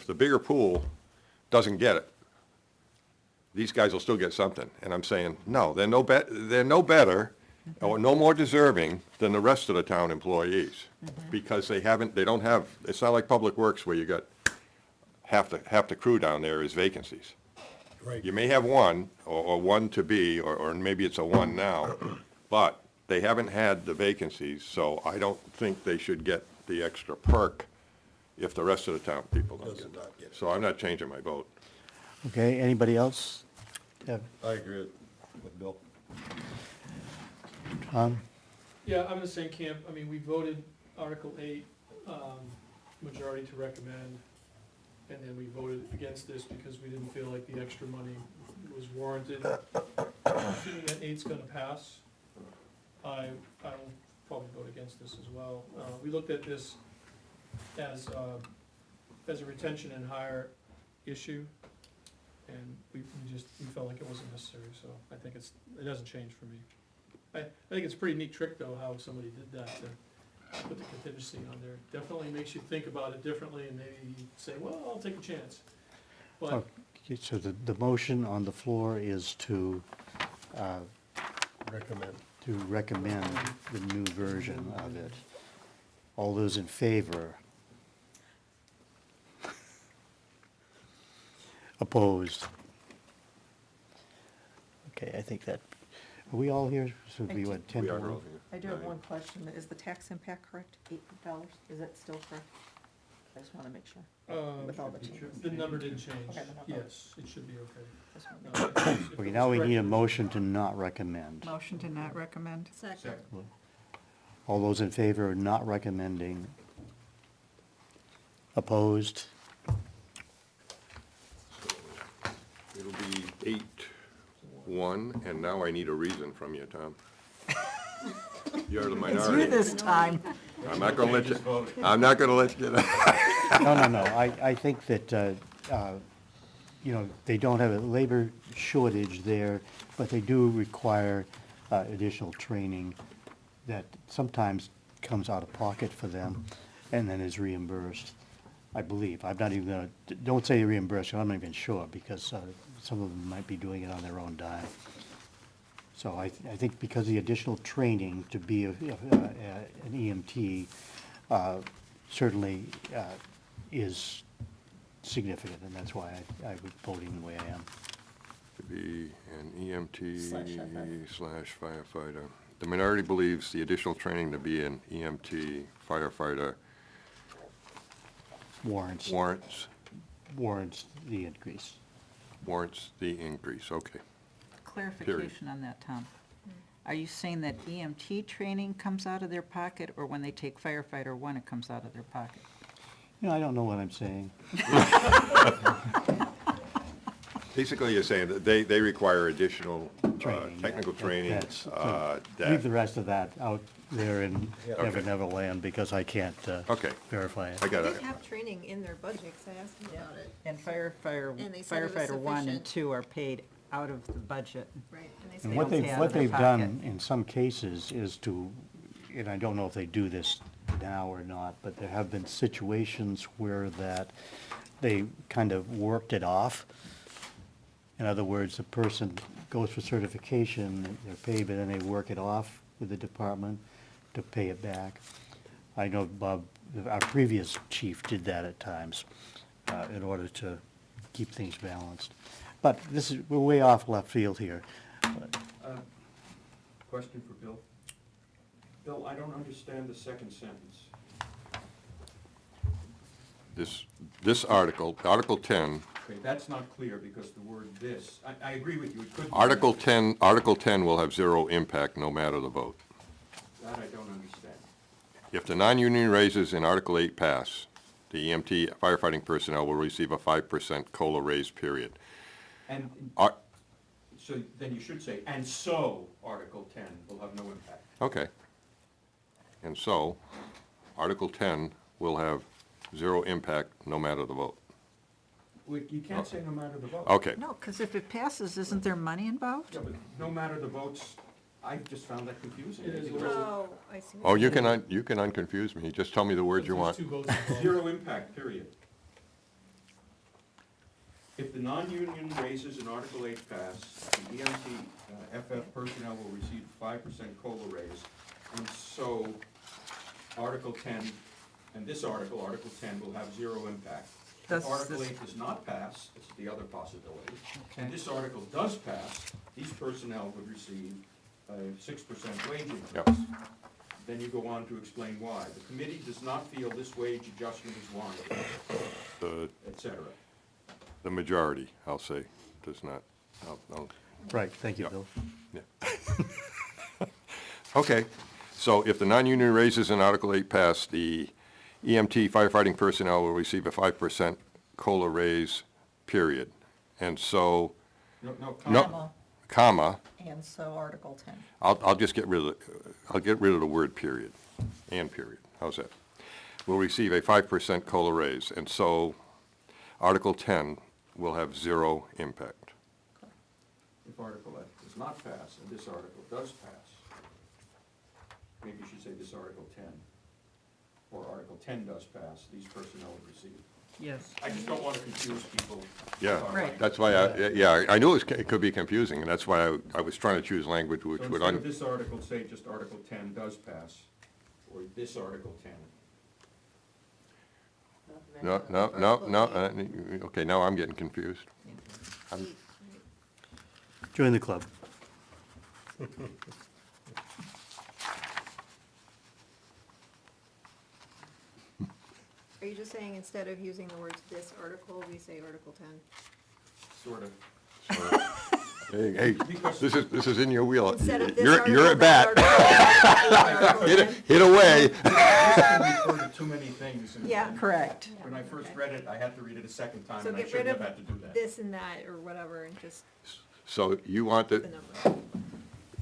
the bigger pool doesn't get it, these guys will still get something. And I'm saying, no, they're no better or no more deserving than the rest of the town employees. Because they don't have, it's not like Public Works where you got half the crew down there is vacancies. Right. You may have one, or one to be, or maybe it's a one now, but they haven't had the vacancies, so I don't think they should get the extra perk if the rest of the town people don't Does get not it. get it. So I'm not changing my vote. Okay, anybody else? I agree with Bill. Tom? Yeah, I'm in the same camp. I mean, we voted Article 8, majority to recommend, and then we voted against this because we didn't feel like the extra money was warranted. Assuming that 8's gonna pass, I will probably vote against this as well. We looked at this as a retention and hire issue, and we felt like it wasn't necessary, so I think it doesn't change for me. I think it's a pretty neat trick, though, how somebody did that, to put the contingency on there. Definitely makes you think about it differently, and maybe you say, well, I'll take a chance. But, Okay, so the motion on the floor is to Recommend. the new version of it. All those in favor? Opposed? Okay, I think that, are we all here? So we went 10 We to are 1? all I do here. have one question. Is the tax impact correct? $8? Is that still correct? I just want to make sure. With all the changes. the number didn't change. Okay, the number. Yes, it should be okay. Just wanna make sure. If it Okay, was now we need a corrected- motion to not recommend. Motion to not recommend? Second. All those in favor of not recommending? Opposed? It'll be 8-1, and now I need a reason from you, Tom. You're the It's you minority. this time. I'm not gonna let you, I'm not gonna let you get out. No. I think that, you know, they don't have a labor shortage there, but they do require additional training that sometimes comes out of pocket for them and then is reimbursed, I believe. I'm not even gonna, don't say reimbursed, I'm not even sure, because some of them might be doing it on their own dime. So I think because the additional training to be an EMT certainly is significant, and that's why I was voting the way I am. To be an Slash EMT/firefighter. The minority believes the additional training to be an EMT firefighter Warrants the increase. warrants the increase, okay. Clarification on that, Tom. Are you saying that EMT training comes out of their pocket, or when they take firefighter one, it comes out of their pocket? You know, I don't know what I'm saying. Basically, you're saying that they require additional Training, yeah. technical training, That's- that. Leave the rest of that out there in Never Okay. Never Land, because I can't Okay. verify it. I got They it. did have training in their budget, 'cause I asked them about it. And And they said it was firefighter one and sufficient. two are paid out of the budget. Right, and they And said what it don't was pay out what of their they've done pocket. in some cases is to, and I don't know if they do this now or not, but there have been situations where that they kind of worked it off. In other words, the person goes for certification, they're paid, but then they work it off with the department to pay it back. I know Bob, our previous chief did that at times, in order to keep things balanced. But we're way off left field here. Question for Bill. Bill, I don't understand the second sentence. This article, Article 10, Okay, that's not clear because the word "this," I agree with you, it could be. Article 10 will have zero impact no matter the vote. That I don't understand. If the non-union raises in Article 8 pass, the EMT firefighting personnel will receive a 5% COLA raise, period. And, Ar- so then you should say, and so Article 10 will have no impact. Okay. And so, Article 10 will have zero impact no matter the vote. You can't say no matter the vote. Okay. No, because if it passes, isn't there money involved? Yeah, but no matter the votes, I just found that confusing. It is a Maybe little- there's Oh, I see. Oh, you can unconfuse me. Just tell me the words you There's want. two votes involved. Zero impact, period. If the non-union raises in Article 8 pass, the EMT FF personnel will receive 5% COLA raise. And so Article 10, and this article, Article 10, will have zero impact. If Does Article this- 8 does not pass, it's the other possibility, Okay. and this article does pass, these personnel would receive a 6% wage Yep. increase. Then you go on to explain why. The committee does not feel this wage adjustment is warranted, The et cetera. the majority, I'll say, does not. Right, thank you, Yeah. Bill. Yeah. Okay, so if the non-union raises in Article 8 pass, the EMT firefighting personnel will receive a 5% COLA raise, period. And so, No, no, comma, And so Article 10. I'll just get rid of the word period, and period. How's that? Will receive a 5% COLA raise, and so Article 10 will have zero impact. If Article 8 does not pass, and this article does pass, maybe you should say this Article 10, or Article 10 does pass, these personnel will receive. Yes. I just don't want to confuse people. Yeah, Right. that's why, I knew it could be confusing, and that's why I was trying to choose language which So would. instead of this article, say just Article 10 does pass, or this Article 10. Okay, now I'm getting confused. Join the club. Are you just saying instead of using the words "this article," we say Article 10? Sort of. Hey, this is in your wheel. Instead of this You're article, at that bat. article, Hit it- hit away. This can refer to too many things. and- Yeah. and Correct. When I first read it, I had to read it a second time, So and I get rid shouldn't of have had to do that. this and that or whatever and just So you want the the, number.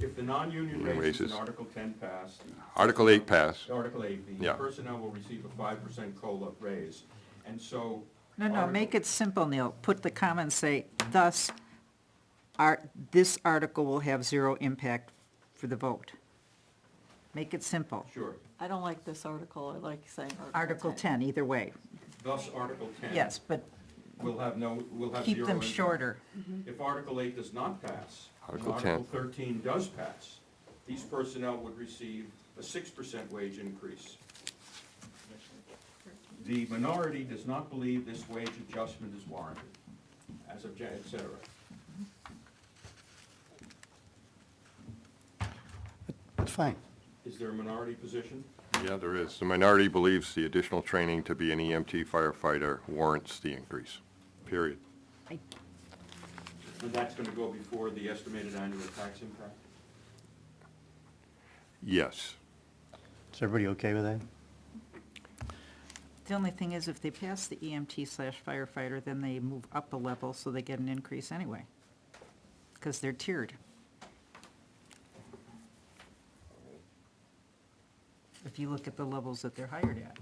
If the non-union Union raises raises. in Article 10 passed. Article 8 passed. Article 8, the Yeah. personnel will receive a 5% COLA raise. And so. No, make it simple, Neil. Put the comma and say, thus, this article will have zero impact for the vote. Make it simple. Sure. I don't like this article, I like saying Article 10, either way. Thus, Article 10. Yes, but Will have zero. keep them impact. shorter. If Article 8 does not pass, and Article 10. Article 13 does pass, these personnel would receive a 6% wage increase. The minority does not believe this wage adjustment is warranted, as of, et cetera. It's fine. Is there a minority position? Yeah, there is. The minority believes the additional training to be an EMT firefighter warrants the increase, period. And that's going to go before the estimated annual tax impact? Yes. Is everybody okay with that? The only thing is, if they pass the EMT/firefighter, then they move up a level, so they get an increase anyway, because they're tiered. If you look at the levels that they're hired at.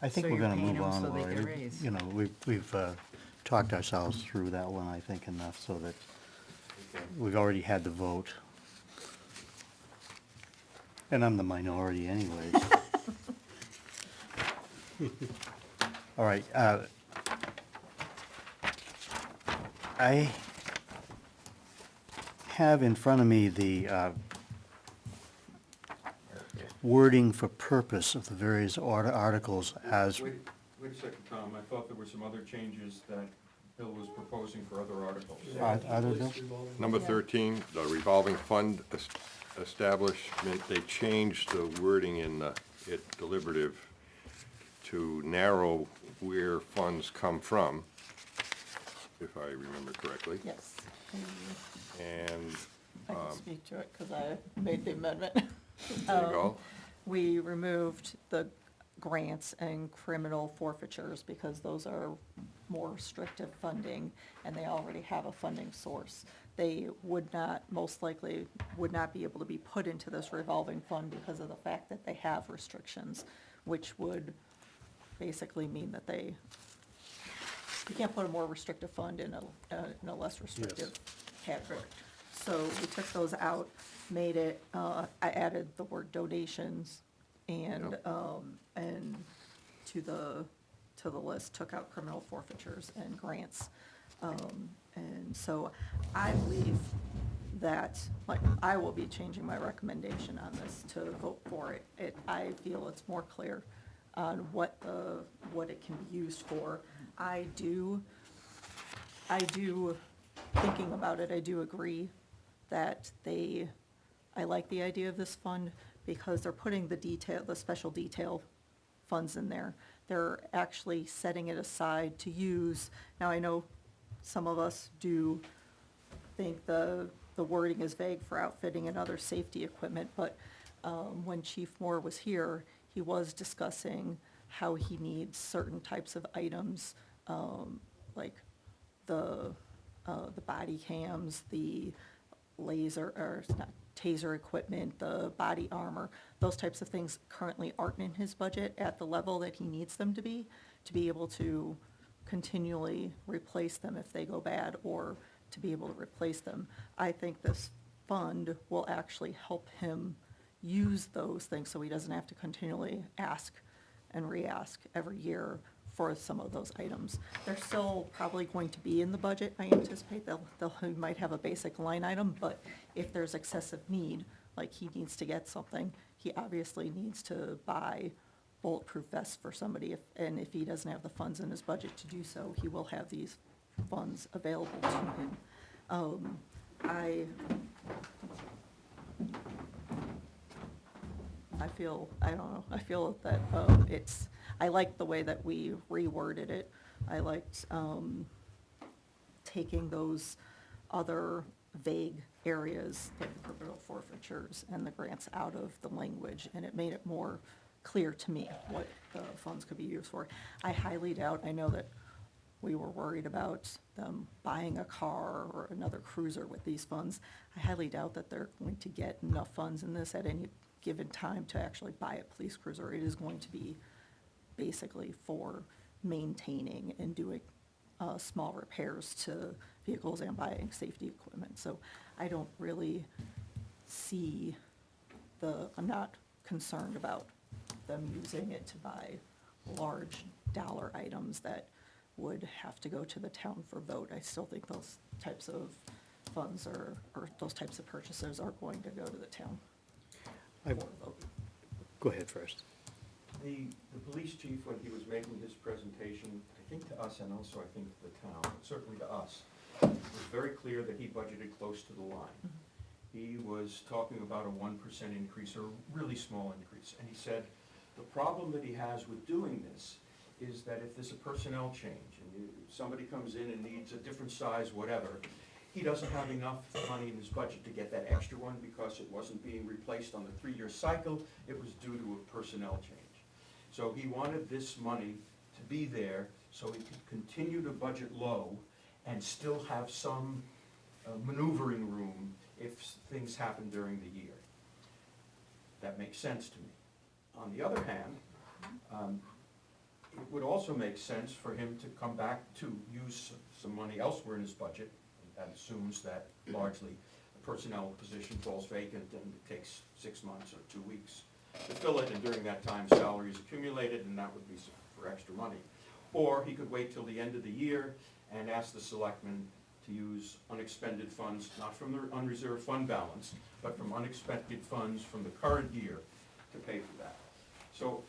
I think So we're you're gonna paying move them on, so they Lori. get We- raised. You know, we've talked ourselves through that one, I think, enough so that we've already had the vote. And I'm the minority anyways. All right, I have in front of me the wording for purpose of the various articles as, Wait a second, Tom, I thought there were some other changes that Bill was proposing for other articles. Other than- Number 13, the revolving fund establishment, they changed the wording in it deliberative to narrow where funds come from, if I remember correctly. Yes. And I can speak to it, because I made the amendment. there you go. We removed the grants and criminal forfeitures, because those are more restrictive funding, and they already have a funding source. They would not, most likely, would not be able to be put into this revolving fund because of the fact that they have restrictions, which would basically mean that you can't put a more restrictive fund in a less restrictive category. So we took those out, made it, I added the word donations and to the list, took out criminal forfeitures and grants. And so I believe that, like, I will be changing my recommendation on this to vote for it. I feel it's more clear on what it can be used for. I do, thinking about it, I do agree that I like the idea of this fund, because they're putting the special detail funds in there. They're actually setting it aside to use. Now, I know some of us do think the wording is vague for outfitting and other safety equipment, but when Chief Moore was here, he was discussing how he needs certain types of items, like the body cams, the laser, or it's not, taser equipment, the body armor. Those types of things currently aren't in his budget at the level that he needs them to be able to continually replace them if they go bad, or to be able to replace them. I think this fund will actually help him use those things, so he doesn't have to continually ask and re-ask every year for some of those items. They're still probably going to be in the budget, I anticipate. He might have a basic line item, but if there's excessive need, like he needs to get something, he obviously needs to buy bulletproof vests for somebody, and if he doesn't have the funds in his budget to do so, he will have these funds available to him. I don't know, I feel that I like the way that we reworded it. I liked taking those other vague areas, like the criminal forfeitures and the grants, out of the language, and it made it more clear to me what the funds could be used for. I highly doubt, I know that we were worried about them buying a car or another cruiser with these funds. I highly doubt that they're going to get enough funds in this at any given time to actually buy a police cruiser. It is going to be basically for maintaining and doing small repairs to vehicles and buying safety equipment. So I don't really see I'm not concerned about them using it to buy large dollar items that would have to go to the town for vote. I still think those types of funds or those types of purchases are going to go to the town I- for vote. Go ahead first. The police chief, when he was making his presentation, I think to us and also I think to the town, but certainly to us, was very clear that he budgeted close to the line. He was talking about a 1% increase, or a really small increase, and he said, the problem that he has with doing this is that if there's a personnel change, and somebody comes in and needs a different size, whatever, he doesn't have enough money in his budget to get that extra one because it wasn't being replaced on the 3-year cycle, it was due to a personnel change. So he wanted this money to be there so he could continue to budget low and still have some maneuvering room if things happen during the year. That makes sense to me. On the other hand, it would also make sense for him to come back to use some money elsewhere in his budget. That assumes that largely a personnel position falls vacant and it takes 6 months or 2 weeks to fill it, and during that time, salary is accumulated, and that would be for extra money. Or he could wait till the end of the year and ask the selectmen to use unexpended funds, not from their unreserved fund balance, but from unexpected funds from the current year to pay for that. So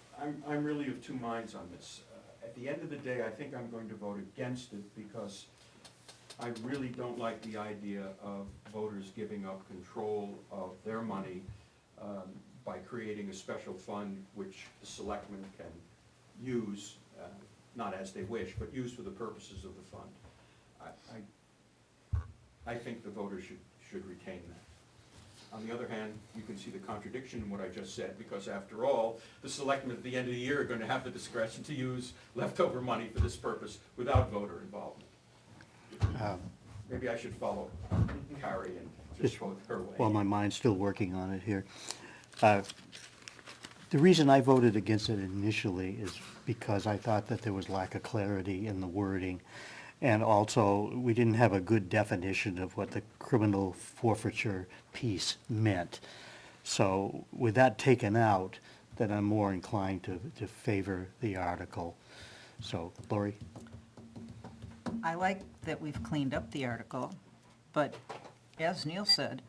I'm really of two minds on this. At the end of the day, I think I'm going to vote against it because I really don't like the idea of voters giving up control of their money by creating a special fund which the selectmen can use, not as they wish, but use for the purposes of the fund. I think the voters should retain that. On the other hand, you can see the contradiction in what I just said, because after all, the selectmen at the end of the year are going to have the discretion to use leftover money for this purpose without voter involvement. Maybe I should follow Carrie and just vote her way. While my mind's still working on it here. The reason I voted against it initially is because I thought that there was lack of clarity in the wording. And also, we didn't have a good definition of what the criminal forfeiture piece meant. So with that taken out, then I'm more inclined to favor the article. So, Lori? I like that we've cleaned up the article, but as Neil said,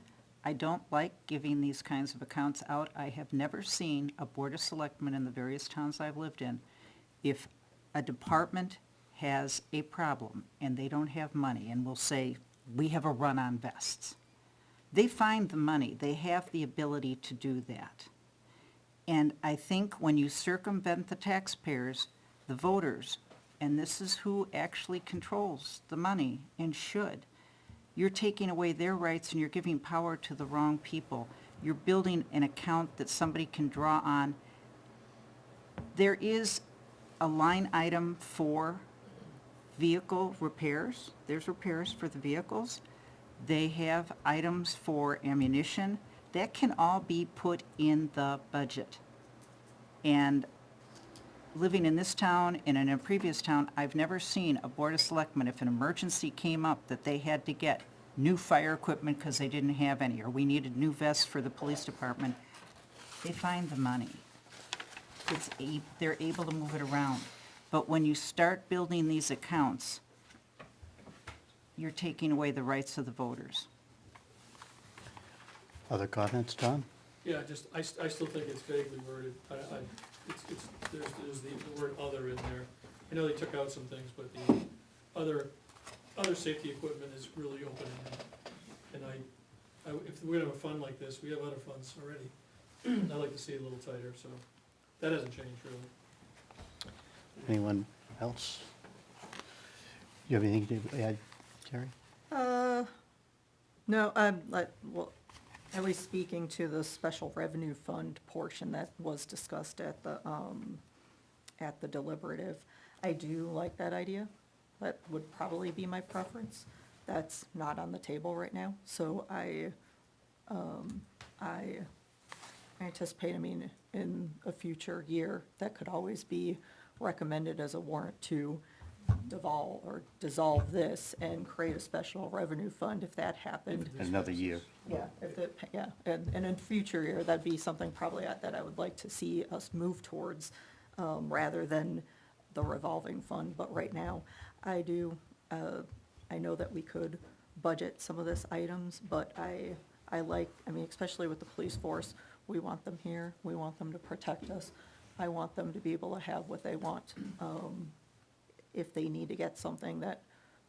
I don't like giving these kinds of accounts out. I have never seen a board of selectmen in the various towns I've lived in. If a department has a problem and they don't have money, and we'll say, we have a run on vests, they find the money. They have the ability to do that. And I think when you circumvent the taxpayers, the voters, and this is who actually controls the money and should, you're taking away their rights and you're giving power to the wrong people. You're building an account that somebody can draw on. There is a line item for vehicle repairs. There's repairs for the vehicles. They have items for ammunition. That can all be put in the budget. And living in this town and in a previous town, I've never seen a board of selectmen, if an emergency came up that they had to get new fire equipment because they didn't have any, or we needed new vests for the police department, they find the money. They're able to move it around. But when you start building these accounts, you're taking away the rights of the voters. Other comments, Tom? Yeah, I still think it's vaguely worded. There's the word other in there. I know they took out some things, but the other safety equipment is really open. And if we're gonna have a fund like this, we have other funds already. I'd like to see it a little tighter, so that hasn't changed really. Anyone else? You have anything to add, Carrie? No, well, at least speaking to the special revenue fund portion that was discussed at the deliberative, I do like that idea That would probably be my preference. That's not on the table right now, so I anticipate, I mean, in a future year, that could always be recommended as a warrant to dissolve this and create a special revenue fund if that happened. Another year. Yeah, and in future year, that'd be something probably that I would like to see us move towards, rather than the revolving fund, but right now, I know that we could budget some of this items, but I mean, especially with the police force, we want them here, we want them to protect us, I want them to be able to have what they want. If they need to get something that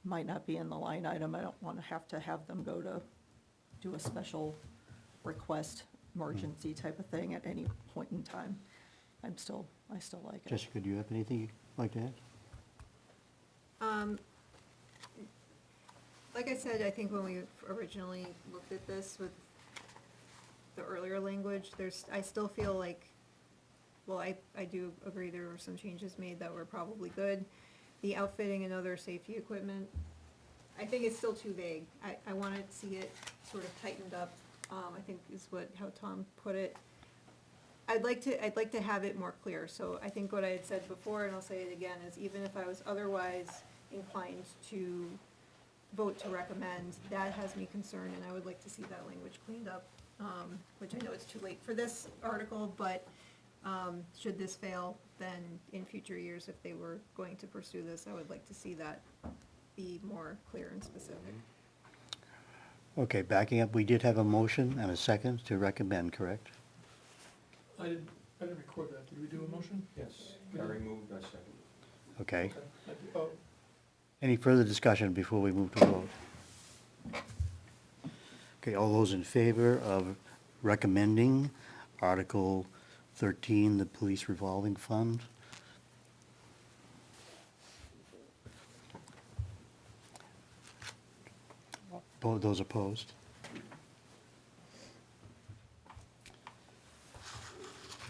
might not be in the line item, I don't want to have them go to do a special request, emergency type of thing at any point in time. I still like it. Jessica, do you have anything you'd like to add? Like I said, I think when we originally looked at this with the earlier language, I still feel like, well, I do agree there were some changes made that were probably good. The outfitting and other safety equipment, I think it's still too vague. I want to see it sort of tightened up, I think is how Tom put it. I'd like to have it more clear, so I think what I had said before, and I'll say it again, is even if I was otherwise inclined to vote to recommend, that has me concerned, and I would like to see that language cleaned up, which I know it's too late for this article, but should this fail, then in future years, if they were going to pursue this, I would like to see that be more clear and specific. Okay, backing up, we did have a motion and a second to recommend, correct? I didn't record that. Did we do a motion? Yes, Gary moved, I seconded. Okay. Okay, thank you. Oh, Any further discussion before we move to vote? Okay, all those in favor of recommending Article 13, the police revolving fund? Those opposed?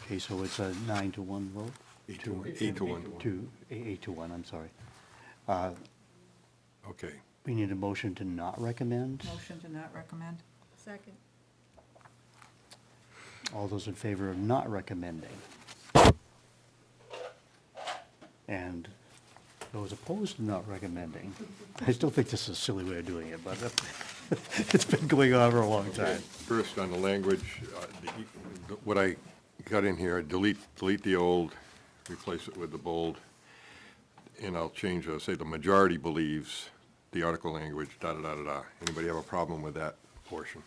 Okay, so it's a 9-1 vote? 8-1. 8-1, I'm sorry. Okay. We need a motion to not recommend. Motion to not recommend? Second. All those in favor of not recommending? And those opposed to not recommending? I still think this is a silly way of doing it, but it's been going on for a long time. First, on the language, what I got in here, delete the old, replace it with the bold, and I'll change, I'll say the majority believes the article language, da-da-da-da-da. Anybody have a problem with that portion?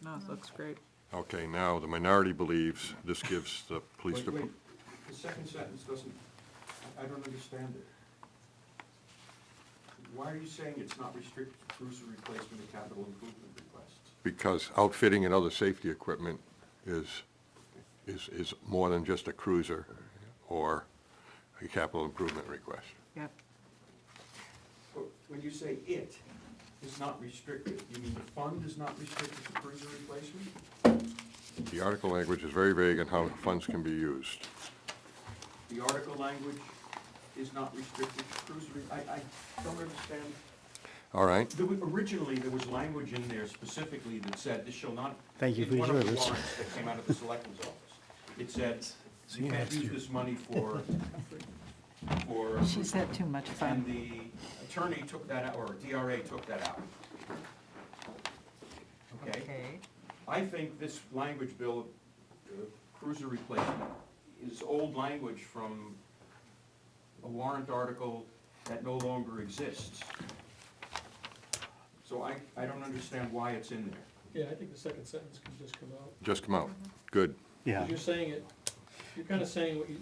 No, it looks great. Okay, now, the minority believes this gives the police Wait, department. the second sentence doesn't, I don't understand it. Why are you saying it's not restricted to cruiser replacement and capital improvement requests? Because outfitting and other safety equipment is more than just a cruiser or a capital improvement request. Yep. But when you say it is not restricted, you mean the fund is not restricted to cruiser replacement? The article language is very vague on how funds can be used. The article language is not restricted to cruiser, I don't understand. All right? Originally, there was language in there specifically that said, this shall not. Thank you for in your one of the service. warrants that came out of the selectmen's office. It said, you can't use this money for. She's had too much And fun. the attorney took that out, or DRA took that out. Okay? I think this language bill, cruiser replacement, is old language from a warrant article that no longer exists. So I don't understand why it's in there. yeah, I think the second sentence can just come out. Just come out. Good. Yeah, 'Cause you're saying it, you're kind of saying what you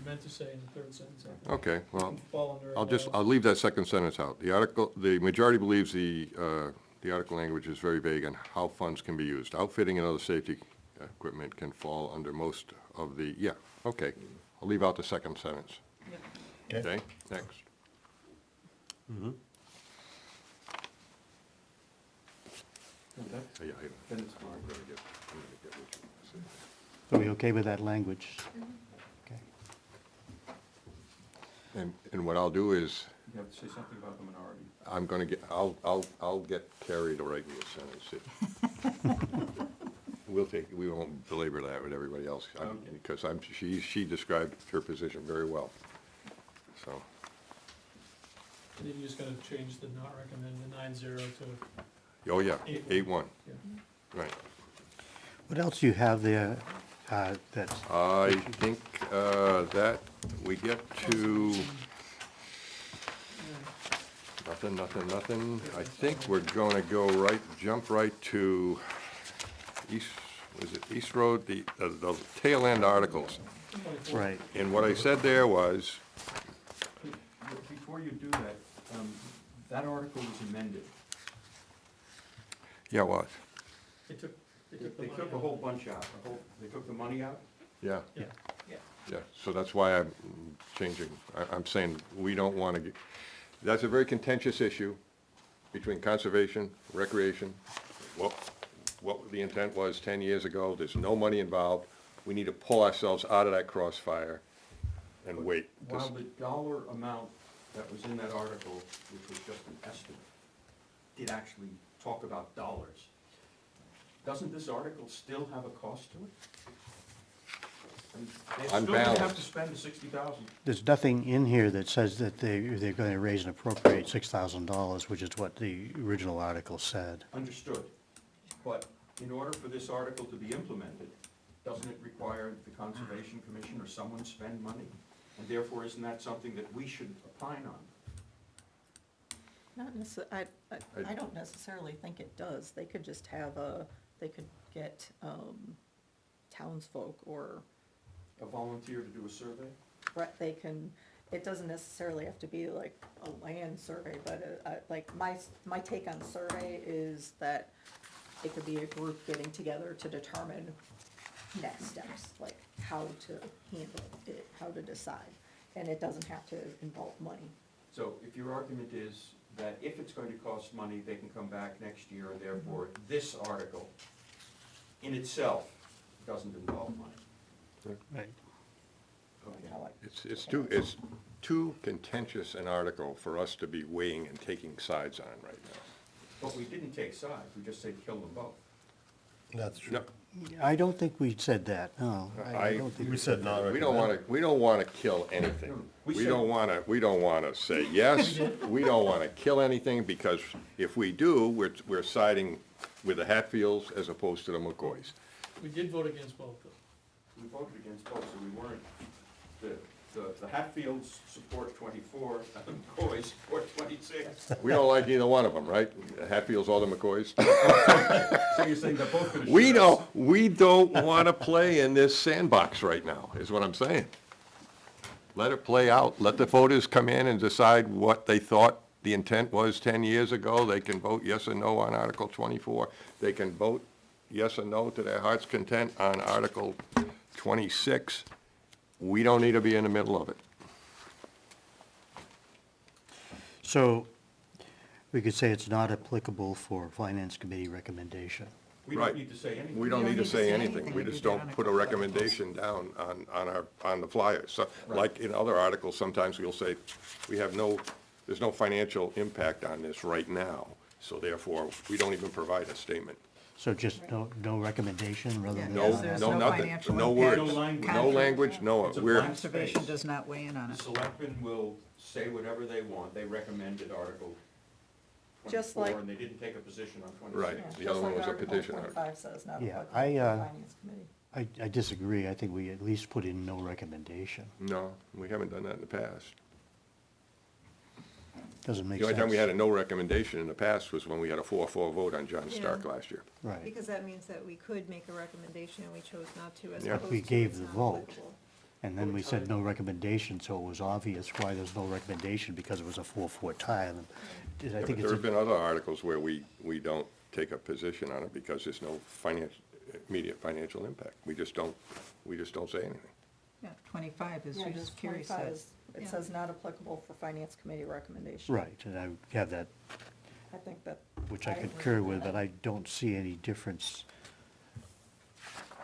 meant to say in the third sentence. I think. Okay, well, Fall under. I'll leave that second sentence out. The majority believes the article language is very vague on how funds can be used. Outfitting and other safety equipment can fall under most of the, yeah, okay. I'll leave out the second sentence. Okay, next. Yeah, Then it's fine. I'm gonna get what you want to say. are we okay with that language? Okay. And what I'll do is, You have to say something about the minority. I'll get Carrie to write me a sentence. We won't belabor that with everybody else, because she described her position very well, so. And then you're just gonna change the not recommend, the 9-0 to, Oh, yeah, 8-1. 8-1, yeah. right. What else do you have there, that's, I think that we get to, nothing. I think we're gonna jump right to East Road, the tail end articles. right, And what I said there was, Before you do that, that article was amended. yeah, what? They took the They money took a out. whole bunch out, they took the money out? Yeah, Yeah. yeah, so that's why I'm changing, I'm saying, we don't wanna get, that's a very contentious issue between conservation, recreation, what the intent was 10 years ago, there's no money involved, we need to pull ourselves out of that crossfire and wait. This- While the dollar amount that was in that article, which was just an estimate, did actually talk about dollars, doesn't this article still have a cost to it? And they still don't have to Unbalanced. spend the 60,000. there's nothing in here that says that they're gonna raise and appropriate $6,000, which is what the original article said. Understood. But in order for this article to be implemented, doesn't it require the Conservation Commission or someone spend money? And therefore, isn't that something that we should opine on? Not necessarily, I don't necessarily think it does. They could just have they could get, townsfolk or, A volunteer to do a survey? they can, it doesn't necessarily have to be like a land survey, but, like, my take on survey is that it could be a group getting together to determine next steps, like how to handle it, how to decide. And it doesn't have to involve money. So if your argument is that if it's going to cost money, they can come back next year, and therefore this article in itself doesn't involve money. Right. I like- It's too contentious an article for us to be weighing and taking sides on right now. But we didn't take sides, we just said kill them both. That's true. No, I don't think we said that, no. I don't think We said not we don't wanna kill anything. We We said- don't wanna say yes, we don't wanna kill anything, because if we do, we're siding with the Hatfields as opposed to the McCoys. We did vote against both, though. We voted against both, so we weren't, the Hatfields support 24, and the McCoys support 26. We don't like either one of them, right? The Hatfields or the McCoys? So you're saying they're both gonna shoot We us? don't wanna play in this sandbox right now, is what I'm saying. Let it play out, let the voters come in and decide what they thought the intent was 10 years ago. They can vote yes or no on Article 24. They can vote yes or no to their heart's content on Article 26. We don't need to be in the middle of it. So, we could say it's not applicable for Finance Committee recommendation. We Right. don't need to say anything. We don't need to say anything, we just don't put a recommendation down on the flyer. So, like in other articles, sometimes we'll say, there's no financial impact on this right now, so therefore, we don't even provide a statement. So just no recommendation rather than? No, Yes, there's no, no nothing, financial no impact. words, No language. no language, no, It's a we're, blank Conservation space. does not weigh in on The it. selectmen will say whatever they want, they recommended Article Just 24, like- and they didn't take a position on 26. Right. Yeah, The just other one like was a Article petition article. 25 says, not Yeah, applicable I, to Finance Committee. I disagree. I think we at least put in no recommendation. no, we haven't done that in the past. Doesn't make The sense. only time we had a no recommendation in the past was when we had a 4-4 vote on John Stark Yeah. last year. Right. Because that means that we could make a recommendation and we chose not to, as Yeah. opposed We to gave it's the not vote. applicable. And then we said no recommendation, so it was obvious why there's no recommendation, because it was a 4-4 tie. And I Yeah, but think there it's, have been other articles where we don't take a position on it because there's no immediate financial impact. We just don't say anything. Yeah, 25 is, Yeah, just just Carrie 25 said. is, it Yeah. says not applicable for Finance Committee recommendation. right, and I have that, I think that. which I agree concur with, that. but I don't see any difference.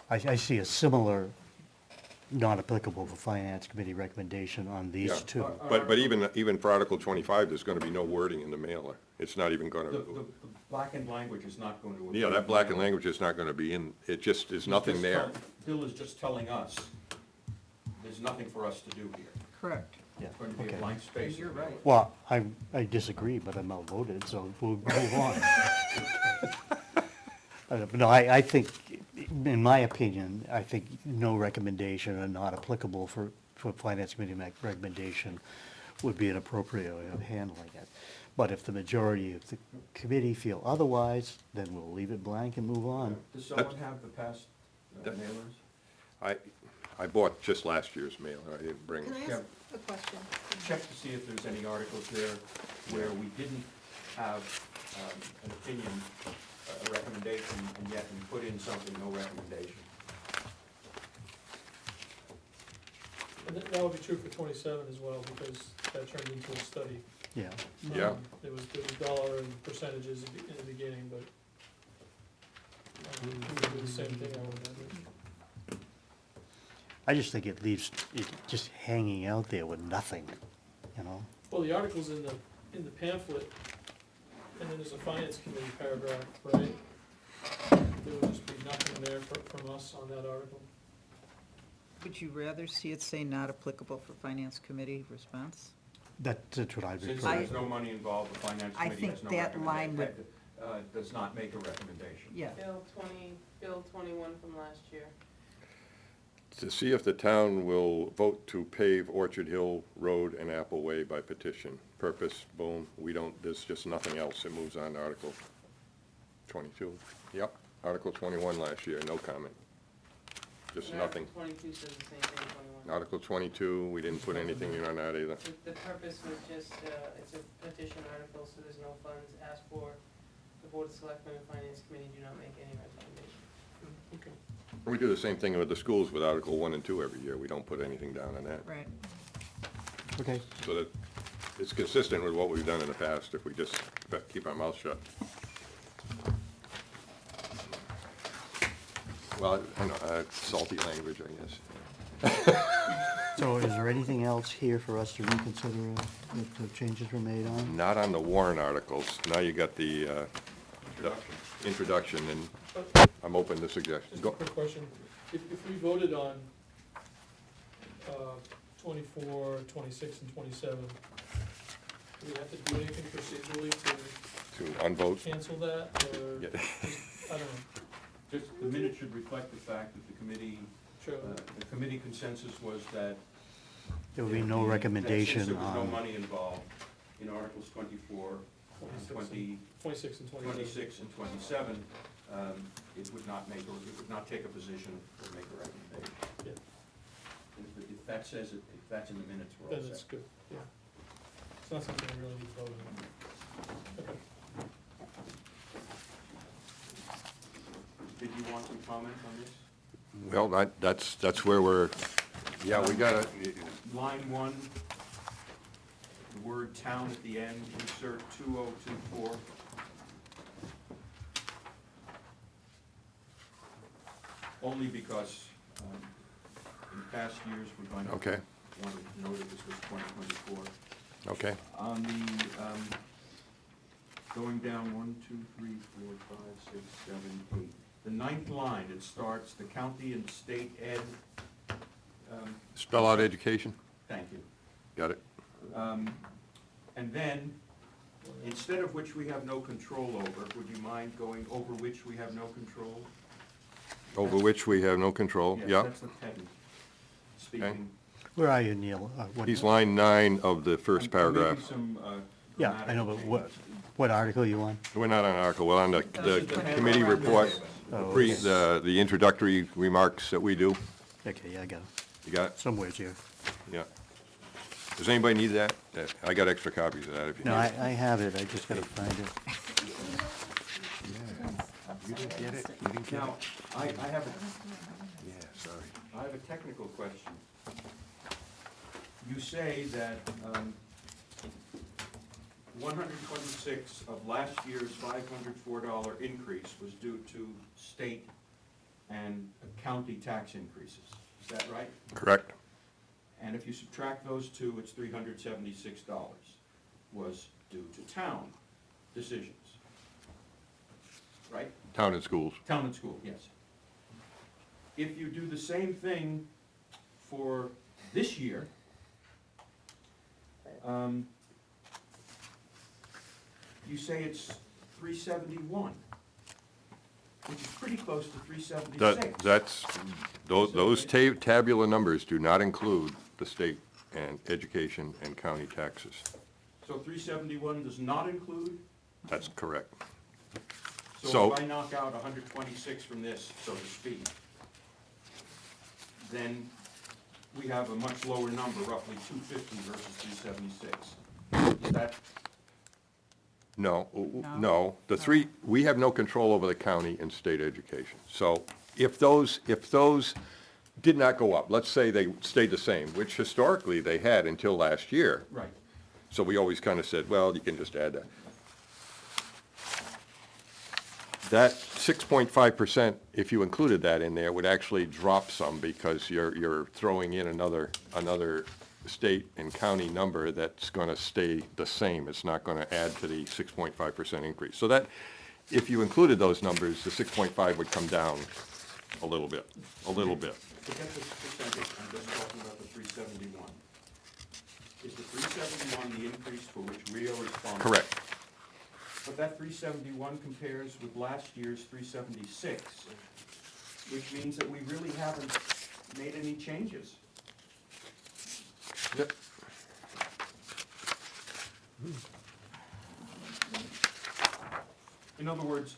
I see a similar not applicable for finance committee recommendation on these Yeah. two. But even for Article 25, there's going to be no wording in the mailer. It's not even going The to, blackened language is not going to. yeah, that blackened language is not going to be in, it just, there's nothing there. Bill is just telling us, there's nothing for us to do here. Correct. Yeah, It's going to be a okay. blank space. You're right. Well, I disagree, but I'm outvoted, so we'll move on. No, I think, in my opinion, I think no recommendation or not applicable for finance committee recommendation would be an appropriate way of handling it. But if the majority of the committee feel otherwise, then we'll leave it blank and move on. Does someone have the past That- mailers? I bought just last year's mailer, I didn't bring Can I it. ask a question? Check to see if there's any articles there where we didn't have an opinion, a recommendation, and yet we put in something, no recommendation. And that would be true for 27 as well, because that turned into a study. Yeah, Yeah. There was dollar and percentages in the beginning, but we would do the same thing, I would imagine. I just think it leaves it just hanging out there with nothing, you know? Well, the article's in the pamphlet, and then there's a finance committee paragraph, right? There would just be nothing there from us on that article. Would you rather see it say not applicable for finance committee response? That's what I Since prefer. there's no money involved, the finance I committee has no think that line recommendation, does not make a recommendation. Yeah. Bill 21 from last year. To see if the town will vote to pave Orchard Hill Road and Apple Way by petition. Purpose, boom, we don't, there's just nothing else. It moves on to Article 22. Yep, Article 21 last year, no comment. Just And nothing. Article 22 says the same thing, 21. Article 22, we didn't put anything in on that either. The purpose was just, it's a petition article, so there's no funds asked for. The Board of Selectmen and Finance Committee do not make any recommendation. Okay. We do the same thing with the schools with Article 1 and 2 every year. We don't put anything down on that. Right. Okay, So that it's consistent with what we've done in the past if we just keep our mouth shut. Well, I know, salty language, I guess. so is there anything else here for us to reconsider that the changes were made on? Not on the warrant articles. Now you got the introduction, and I'm open to suggestions. Just a Go. quick question. If we voted on 24, 26, and 27, do we have to do anything procedurally To unvote. to cancel that, or, Yeah. just- I don't know. Just, the minute should reflect the fact that the Sure. committee consensus was that. There will be no that since recommendation there was no on, money involved in Articles 24, 26 and 27. 26 and 27, it would not make, or it would not take a position or make a recommendation. Yeah. If that says it, if that's in the minutes, we're all Then it's set. good, yeah. It's not something we really need to vote on. Okay. Did you want some comment on this? Well, that's where we're, yeah, we gotta, Line 1, the word town at the end, insert 2024. Only because in past years, we're going to Okay. want to know that this was 2024. okay. On the, going down 1, 2, 3, 4, 5, 6, 7, 8. The ninth line, it starts, the county and state ed, Spell out education. thank you. Got it. And then, instead of which we have no control over, would you mind going over which we have no control? Over which we have no control. Yes, Yeah. that's the heading, speaking. where are you, Neil? What- He's line 9 of the first There may be paragraph. some, Yeah, I know, but grammatical what article you on? We're not on article, we're on the changes. committee report, Oh, the introductory remarks that we do. Okay, yeah, I got it. You got it? Somewhere's here. Yeah. Does anybody need that? I got extra copies of that if you need. No, I have it, I just gotta find it. You didn't get it? You didn't get it? Now, I have a Yeah, sorry. I have a technical question. You say that 126 of last year's $504 increase was due to state and county tax increases. Is Is that right? Correct? And if you subtract those two, it's $376 was due to town decisions. Right? Town and schools. Town and school, yes. If you do the same thing for this year, you say it's 371, which is pretty close to 376. Those tabular numbers do not include the state and education and county taxes. So 371 does not include? That's correct. So So- if I knock out 126 from this, so to speak, then we have a much lower number, roughly 250 versus 376. Is that, No, No. no, we have no control over the county and state education. So if those did not go up, let's say they stayed the same, which historically they had until last year. right, So we always kind of said, well, you can just add that. That 6.5%, if you included that in there, would actually drop some because you're throwing in another state and county number that's going to stay the same. It's not going to add to the 6.5% increase. So that, if you included those numbers, the 6.5 would come down a little bit. forget the percentage, I'm just talking about the 371. Is the 371 the increase for which we are responsible? Correct. But that 371 compares with last year's 376, which means that we really haven't made any changes. Yep. In other words,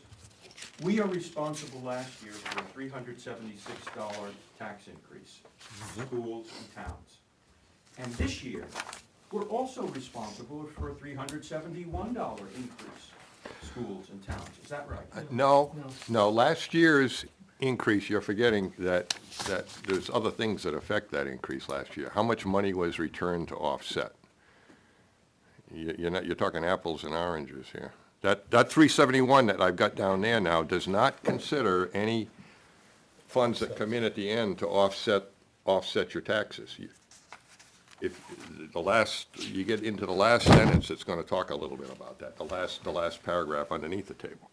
we are responsible last year for a $376 tax increase, schools and towns. And this year, we're also responsible for a $371 increase, schools and towns. Is that right? No, last year's increase, you're forgetting that there's other things that affect that increase last year. How much money was returned to offset? You're talking apples and oranges here. That 371 that I've got down there now does not consider any funds that come in at the end to offset your taxes. If you get into the last sentence, it's gonna talk a little bit about that, the last paragraph underneath the table.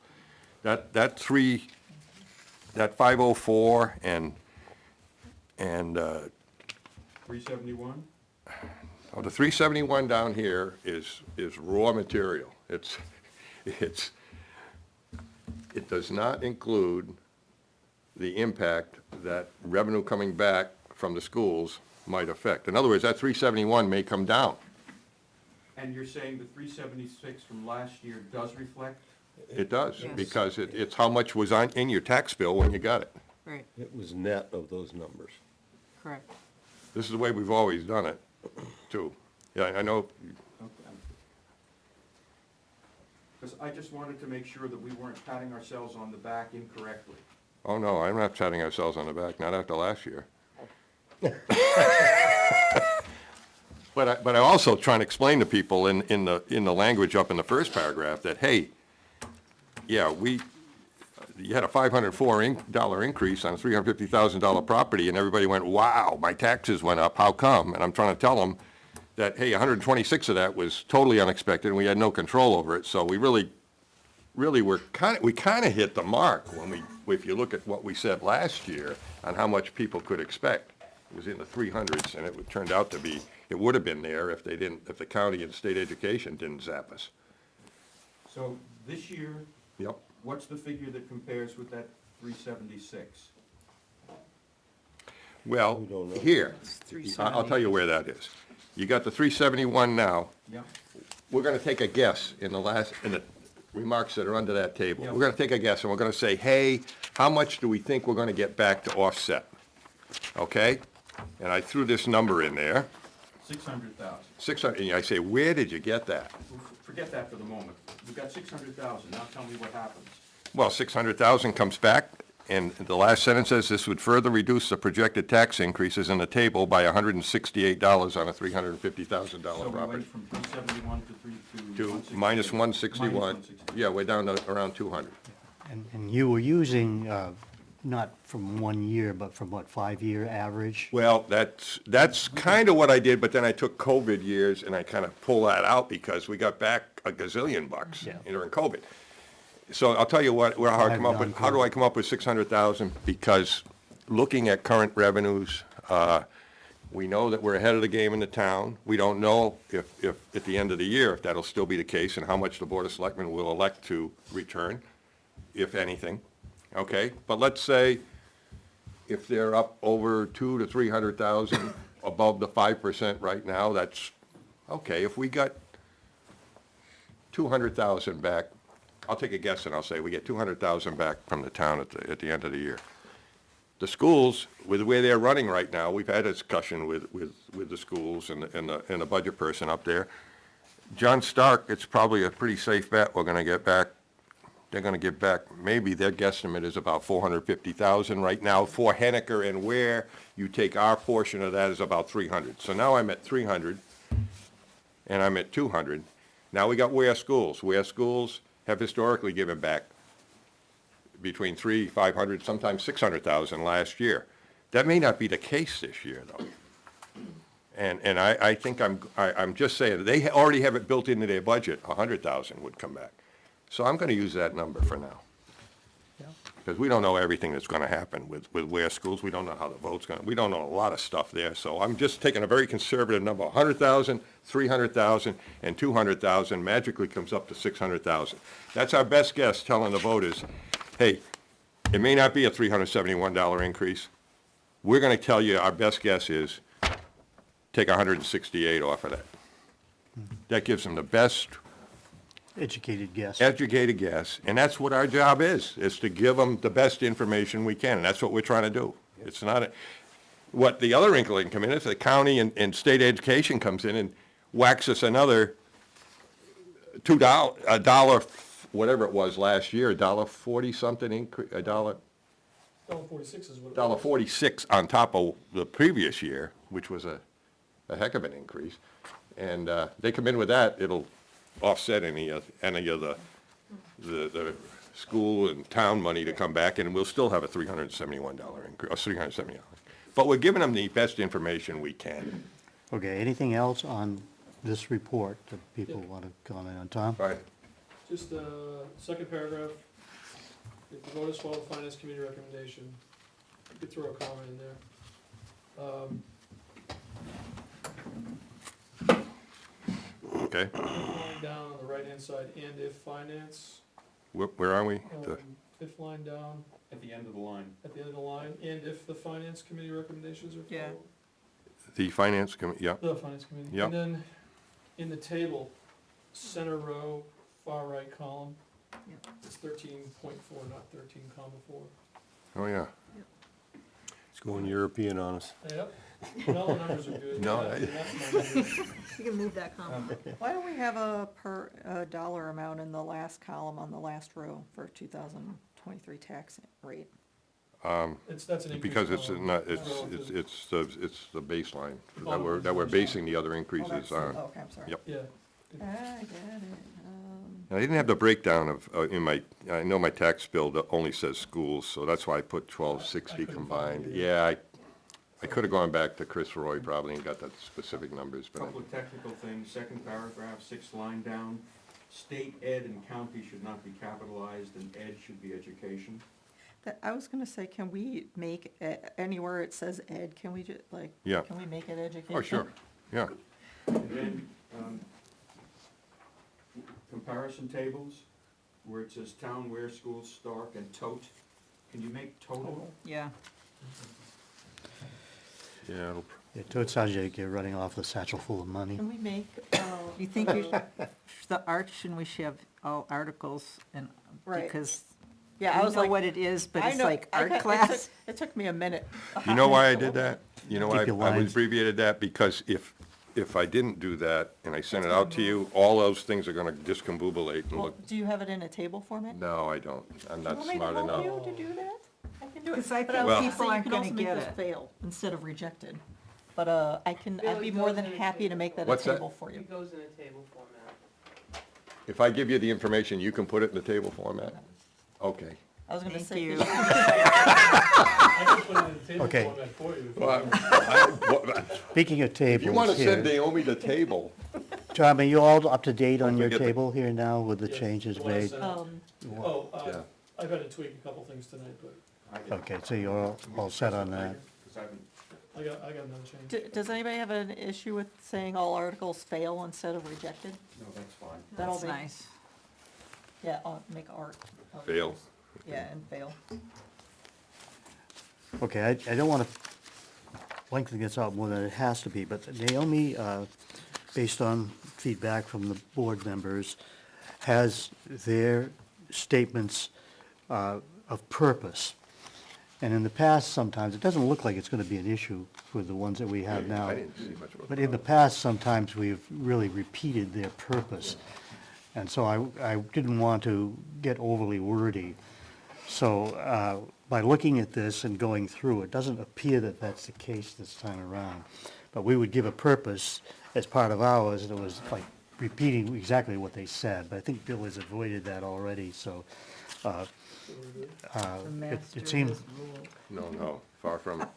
That 504 and 371? the 371 down here is raw material. It does not include the impact that revenue coming back from the schools might affect. In other words, that 371 may come down. And you're saying the 376 from last year does reflect? It does, Yes. because it's how much was in your tax bill when you got it. Right, It was net of those numbers. correct. This is the way we've always done it, too. Yeah, I know, Because I just wanted to make sure that we weren't patting ourselves on the back incorrectly. oh no, I'm not patting ourselves on the back, not after last year. But I also trying to explain to people in the language up in the first paragraph that, hey, yeah, you had a $504 increase on a $350,000 property, and everybody went, wow, my taxes went up, how come? And I'm trying to tell them that, hey, 126 of that was totally unexpected, and we had no control over it, so we really were we kind of hit the mark if you look at what we said last year on how much people could expect. It was in the 300s, and it turned out to be, it would have been there if the county and state education didn't zap us. So this year, Yep. what's the figure that compares with that 376? Well, We don't know. here, I'll tell you where that is. You got the 371 now. Yeah, We're gonna take a guess in the remarks that are under that table. Yeah. We're gonna take a guess, and we're gonna say, hey, how much do we think we're gonna get back to offset? Okay? And I threw this number in there, 600,000. 600, and I say, where did you get that? Forget that for the moment. We've got 600,000, now tell me what happens. Well, 600,000 comes back, and the last sentence says this would further reduce the projected tax increases in the table by $168 on a $350,000 So we property. went from 371 to To 168. minus 161. Minus 161. Yeah, we're down to around 200. And you were using not from 1 year, but from what, 5-year average? Well, that's kind of what I did, but then I took COVID years and I kind of pulled that out because we got back a gazillion bucks Yeah. during COVID. So I'll tell you what, how I come up with, how do I come up with 600,000? Because looking at current revenues, we know that we're ahead of the game in the town. We don't know if at the end of the year, if that'll still be the case and how much the Board of Selectmen will elect to return, if anything. Okay, but let's say if they're up over 200,000 to 300,000 above the 5% right now, that's, okay, if we got 200,000 back, I'll take a guess and I'll say we get 200,000 back from the town at the end of the year. The schools, with the way they're running right now, we've had a discussion with the schools and the budget person up there. John Stark, it's probably a pretty safe bet we're gonna get back. They're gonna get back, maybe their guesstimate is about 450,000 right now for Hennecker, and where you take our portion of that is about 300. So now I'm at 300, and I'm at 200. Now we got Ware Schools. Ware Schools have historically given back between 500, sometimes 600,000 last year. That may not be the case this year, though. And I think I'm just saying, they already have it built into their budget, 100,000 would come back. So I'm gonna use that number for now. Because we don't know everything that's gonna happen with Ware Schools, we don't know how the vote's gonna, we don't know a lot of stuff there, so I'm just taking a very conservative number, 100,000, 300,000, and 200,000, magically comes up to 600,000. That's our best guess, telling the voters, hey, it may not be a $371 increase. We're gonna tell you our best guess is, take 168 off of that. That gives them the best Educated guess. educated guess, and that's what our job is to give them the best information we can, and that's what we're trying to do. It's not, what the other inkling come in is the county and state education comes in and whacks us another a dollar, whatever it was last year, $1.40 something increase, $1.46 is what it was. $1.46 on top of the previous year, which was a heck of an increase. And they come in with that, it'll offset any of the school and town money to come back, and we'll still have a $371 increase, or $370. But we're giving them the best information we can. Okay, anything else on this report that people Yeah. want to comment on? Tom? Right. Just, second paragraph, if the voters follow the finance committee recommendation, you could throw a comment in there. Okay, Line down on the right-hand side, and if finance, where are we? fifth line down, At the end of the line. at the end of the line, and if the finance committee recommendations are Yeah. followed. The finance committee, yeah, The finance committee. Yep. And then, in the table, center row, far right column, Yep. it's 13.4, not 13,4. oh, yeah. It's going European on us. Yep, and all the numbers are good. No, They're not my numbers. You can move that comment. Why don't we have a dollar amount in the last column on the last row for 2023 tax rate? That's an increase. Because it's column. not, Relative. it's the baseline that we're basing the other increases on. Okay, I'm sorry. Yep. Yeah, I get it. I didn't have the breakdown of, I know my tax bill that only says schools, so that's why I put 1260 couldn't find combined. it. Yeah, I could have gone back to Chris Roy probably and got that specific numbers, but I Couple of technical things, second paragraph, sixth line down. State ed and county should not be capitalized, and ed should be education. I was gonna say, can we make, anywhere it says ed, can we Yeah. can we make it education? Oh, sure, yeah. And then, comparison tables, where it says town, Ware, schools, Stark, and tote. Can you make total? Yeah. Yeah, Yeah, so it sounds like you're running off the satchel full of money. Can we make, Do you think the art, shouldn't we should have all articles and, Right. because yeah, I we was know like. what it is, but I it's know- like I art got- class. It took me a minute. You know why I did that? You know why Keep your I lines. abbreviated that? Because if I didn't do that and I sent it out to you, all those things are gonna discombobulate and Well, look, do you have it in a table format? no, I don't. I'm not You want me to smart help enough. you to do that? I can do it. Because I But think was Well- gonna people say, aren't you gonna can also make get this it. fail instead of rejected. But, I'd be Really more goes than in a happy to table make that a What's that? table for you. It goes in a table format. If I give you the information, you can put it in the table format? Okay. I was gonna Thank say. you. I can put it in the table Okay. format for you. if you Well, want. Speaking of If you want tables to send here, Naomi the table, Tom, are you all up to date on your Forget the- table here now with the Yes, changes the one I made? sent out. Oh, Yeah. I've had to tweak a couple things tonight, but Okay, so you're all set on that? I got another change. Does anybody have an issue with saying all articles fail instead of rejected? No, that's fine. That'll That's be- nice. Yeah, make art. fail. Yeah, and fail. Okay, I don't want to lengthen this out more than it has to be, but Naomi, based on feedback from the board members, has their statements of purpose. And in the past, sometimes, it doesn't look like it's going to be an issue for the ones that we have now. I didn't see much of a But in the past, sometimes we've really repeated their purpose. And so I didn't want to get overly wordy. So by looking at this and going through, it doesn't appear that that's the case this time around. But we would give a purpose as part of ours, and it was like repeating exactly what they said. But I think Bill has avoided that already, so it seems, No, far from it.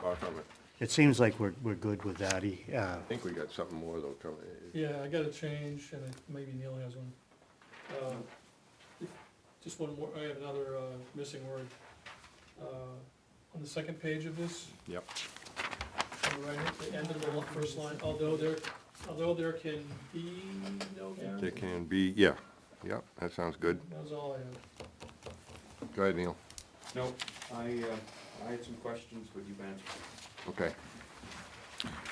Far from it. it seems like we're good with that. I think we got something more though coming. Yeah, I got a change, and maybe Neil has one. Just one more, I have another missing word. On the second page of this, Yep. on the right, at the end of the first line, although there can be no There guarantee. can be, yeah, that sounds good. That was all I have. Go ahead, Neil. No, I had some questions, but you've answered. Okay.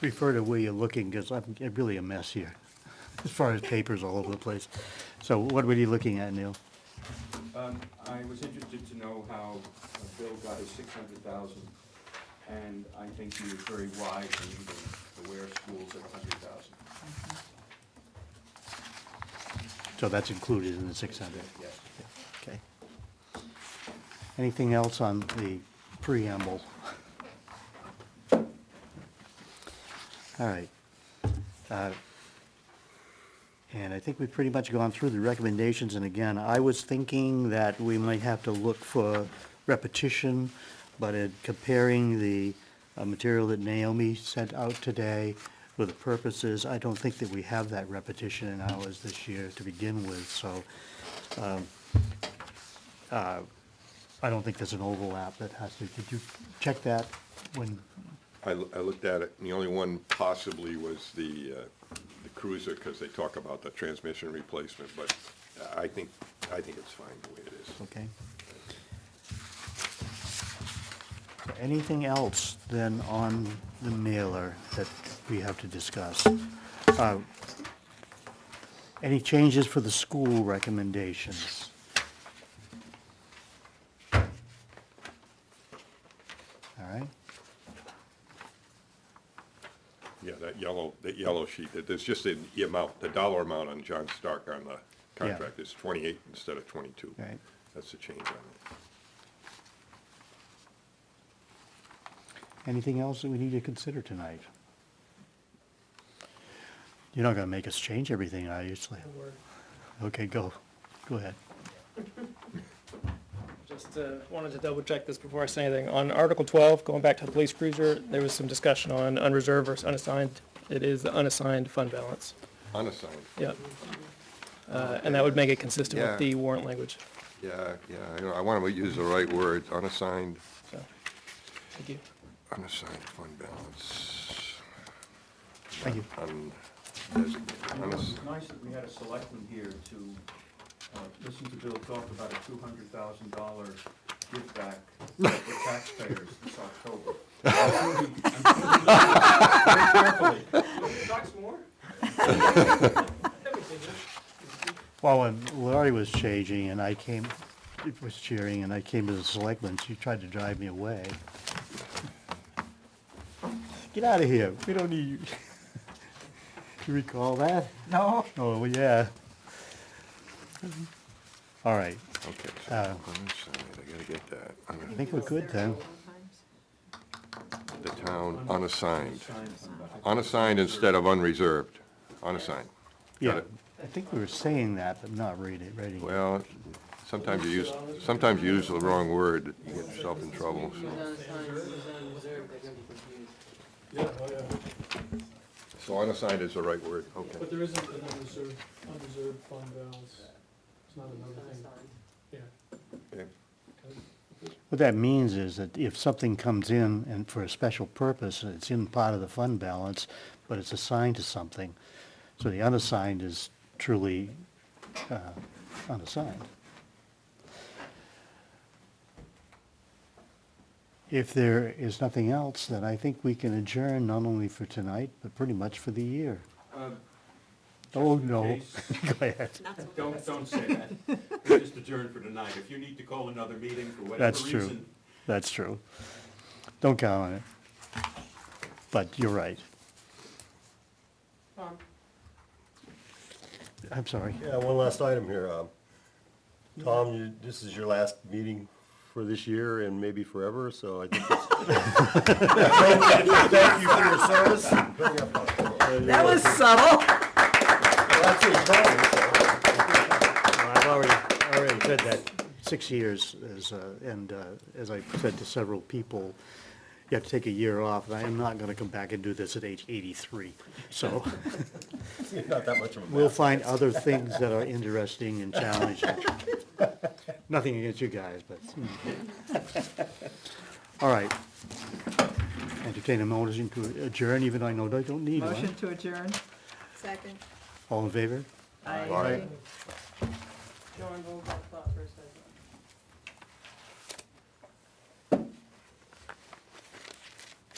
Refer to where you're looking, because I'm really a mess here, as far as papers all over the place. So what were you looking at, Neil? I was interested to know how Bill got his 600,000, and I think he was very wise in leaving the Ware schools at 100,000. So that's included in the 600? Yes. Okay. Anything else on the preamble? All right. And I think we've pretty much gone through the recommendations, and again, I was thinking that we might have to look for repetition, but in comparing the material that Naomi sent out today with the purposes, I don't think that we have that repetition in ours this year to begin with, so I don't think there's an overlap that has to, did you check that when, I looked at it, and the only one possibly was the cruiser, because they talk about the transmission replacement, but I think it's fine the way it is. okay? So anything else then on the mailer that we have to discuss? Any changes for the school recommendations? All right, Yeah, that yellow sheet, there's just the amount, the dollar amount on John Stark on the contract is 28 instead of 22. all right. That's the change on it. Anything else that we need to consider tonight? You're not gonna make us change everything, are you? Slim? One word. Okay, go ahead. Just wanted to double check this before I say anything. On Article 12, going back to the police cruiser, there was some discussion on unreserved versus unassigned. It is the unassigned fund balance. Unassigned. Yep. And that would make it consistent Yeah. with the warrant language. Yeah, I want to use the right words, unassigned, So, thank you. unassigned fund balance. Thank you. It's nice that we had a selectman here to listen to Bill talk about a $200,000 give back for taxpayers this October. I'm sure he listened very carefully. Talks more? Well, when Laurie was changing and I was cheering and I came as a selectman, she tried to drive me away. Get out of here, we don't need you. You recall that? No, Oh, well, yeah. All right, Okay, so unassigned, I gotta get that. I think we're good then. The town unassigned. Signed fund balance. Unassigned instead of unreserved. Unassigned. Got Yeah, it. I think we were saying that, but not reading it. Well, sometimes you use the wrong word, you get yourself in trouble. Who's unassigned, who's unreserved, they're gonna be confused. Yeah, oh, yeah. So unassigned is the right word, okay. But there isn't an unreserved fund balance. It's not another thing, Unassigned. yeah. Okay. What that means is that if something comes in and for a special purpose, it's in part of the fund balance, but it's assigned to something. So the unassigned is truly unassigned. If there is nothing else, then I think we can adjourn not only for tonight, but pretty much for the year. Oh, Just in no. case- Go ahead. Don't say that. We're just adjourned for tonight. If you need to call another meeting for whatever That's reason. true. That's true. Don't count on it. But you're right. Tom, I'm sorry. Yeah, one last item here. Tom, this is your last meeting for this year and maybe forever, so I think it's. Thank you for your service. That was subtle. That's what he told me, so. Well, I've already said that 6 years is, and as I said to several people, you have to take a year off, and I am not gonna come back and do this at age 83. So You're not that much of a we'll mess. find other things that are interesting and challenging. Nothing against you guys, but. All right. Entertain a motion to adjourn, even though I know I don't need one. Motion to adjourn. Second. All in favor? Aye. Aye. John, go back thought for a second.